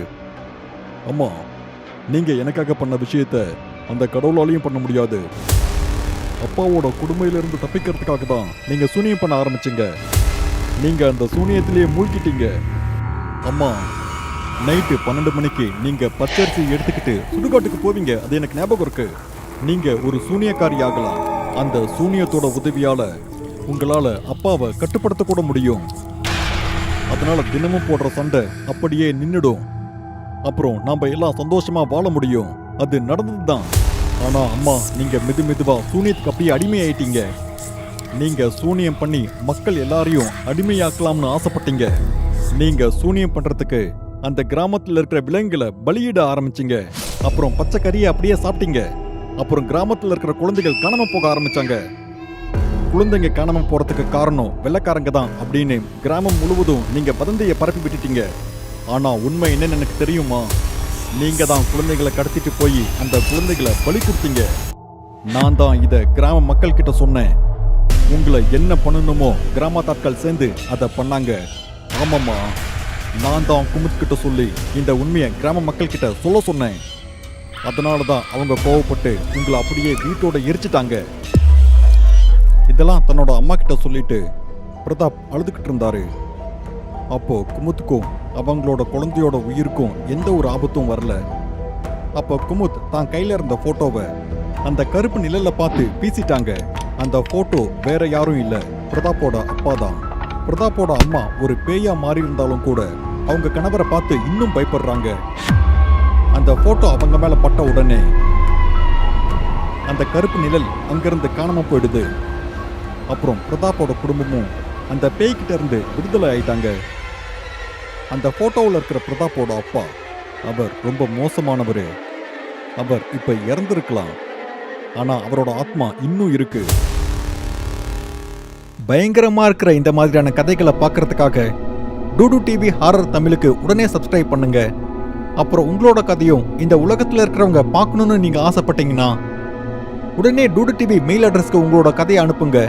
அம்மா, நீங்க எனக்காக பண்ண விஷயத்த அந்த கடவுளாலையும் பண்ண முடியாது. அப்பாவோட கொடுமையிலிருந்து தப்பிக்கிறதுக்காக தான் நீங்க சூனியம் பண்ண ஆரம்பிச்சீங்க. நீங்க அந்த சூனியத்திலேயே மூழ்கிட்டீங்க. அம்மா, நைட்டு 12 மணிக்கு நீங்க பச்சரிசி எடுத்துக்கிட்டு சுடுகாட்டுக்கு போவீங்க. அது எனக்கு ஞாபகம் இருக்கு. நீங்க ஒரு சூனியக்காரி ஆகலாம். அந்த சூனியத்தோட உதவியால உங்களால அப்பாவை கட்டுப்படுத்த கூட முடியும். அதனால தினமும் போடுற சண்டை அப்படியே நின்னுடும். அப்புறம் நாம எல்லாம் சந்தோஷமா வாழ முடியும். அது நடந்ததுதான். ஆனா அம்மா, நீங்க மெதுவா சூனியத்துக்கு அப்படியே அடிமையாயிட்டீங்க. நீங்க சூனியம் பண்ணி மக்கள் எல்லாரையும் அடிமையாக்கலாம்னு ஆசைப்பட்டீங்க. நீங்க சூனியம் பண்றதுக்கு அந்த கிராமத்துல இருக்கிற விலங்குகளை பலியிட ஆரம்பிச்சீங்க. அப்புறம் பச்சை கறியை அப்படியே சாப்பிட்டீங்க. அப்புறம் கிராமத்துல இருக்கிற குழந்தைகள் காணாம போக ஆரம்பிச்சாங்க. குழந்தைங்க காணாம போறதுக்கு காரணம் வெள்ளைக்காரங்க தான் அப்படின்னு கிராமம் முழுவதும் நீங்க வதந்தியை பரப்பி விட்டுட்டீங்க. ஆனா உண்மை என்னன்னு எனக்கு தெரியுமா? நீங்க தான் குழந்தைகளை கடத்திட்டு போய் அந்த குழந்தைகளை பலி கொடுத்தீங்க. நான் தான் இத கிராம மக்கள் கிட்ட சொன்னேன். உங்களை என்ன பண்ணணுமோ கிராமத்தாட்கள் சேர்ந்து அதை பண்ணாங்க. ஆமாம்மா, நான் தான் குமுத் கிட்ட சொல்லி இந்த உண்மையை கிராம மக்கள் கிட்ட சொல்ல சொன்னேன். அதனால தான் அவங்க கோவப்பட்டு உங்களை அப்படியே வீட்டோட எரிச்சிட்டாங்க. இதெல்லாம் தன்னோட அம்மா கிட்ட சொல்லிட்டு பிரதாப் அழுதுகிட்டு இருந்தாரு. அப்போ குமுத்துக்கும் அவங்களோட குழந்தையோட உயிருக்கும் எந்த ஒரு ஆபத்தும் வரல. அப்போ குமுத் தான் கையில இருந்த போட்டோவை அந்த கருப்பு நிழல்ல பார்த்து வீசிட்டாங்க. அந்த போட்டோ வேற யாரும் இல்ல, பிரதாப்போட அப்பா தான். பிரதாப்போட அம்மா ஒரு பேயா மாறி இருந்தாலும் கூட அவங்க கணவரை பார்த்து இன்னும் பயப்படுறாங்க. அந்த போட்டோ அவங்க மேல பட்ட உடனே அந்த கருப்பு நிழல் அங்கிருந்து காணாம போயிடுது. அப்புறம் பிரதாப்போட குடும்பமும் அந்த பேய்கிட்ட இருந்து விடுதலை ஆயிட்டாங்க. அந்த போட்டோவில் இருக்கிற பிரதாப்போட அப்பா அவர் ரொம்ப மோசமானவர். அவர் இப்ப இறந்திருக்கலாம், ஆனா அவரோட ஆத்மா இன்னும் இருக்கு. பயங்கரமா இருக்கிற இந்த மாதிரியான கதைகளை பார்க்கறதுக்காக டூடு டிவி ஹாரர் தமிழுக்கு உடனே சப்ஸ்கிரைப் பண்ணுங்க. அப்புறம் உங்களோட கதையும் இந்த உலகத்துல இருக்கிறவங்க பார்க்கணும்னு நீங்க ஆசைப்பட்டீங்கன்னா உடனே டூடு டிவி மெயில் அட்ரஸ்க்கு உங்களோட கதையை அனுப்புங்க.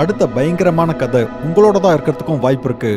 அடுத்த பயங்கரமான கதை உங்களோட தான் இருக்கிறதுக்கும் வாய்ப்பு இருக்கு.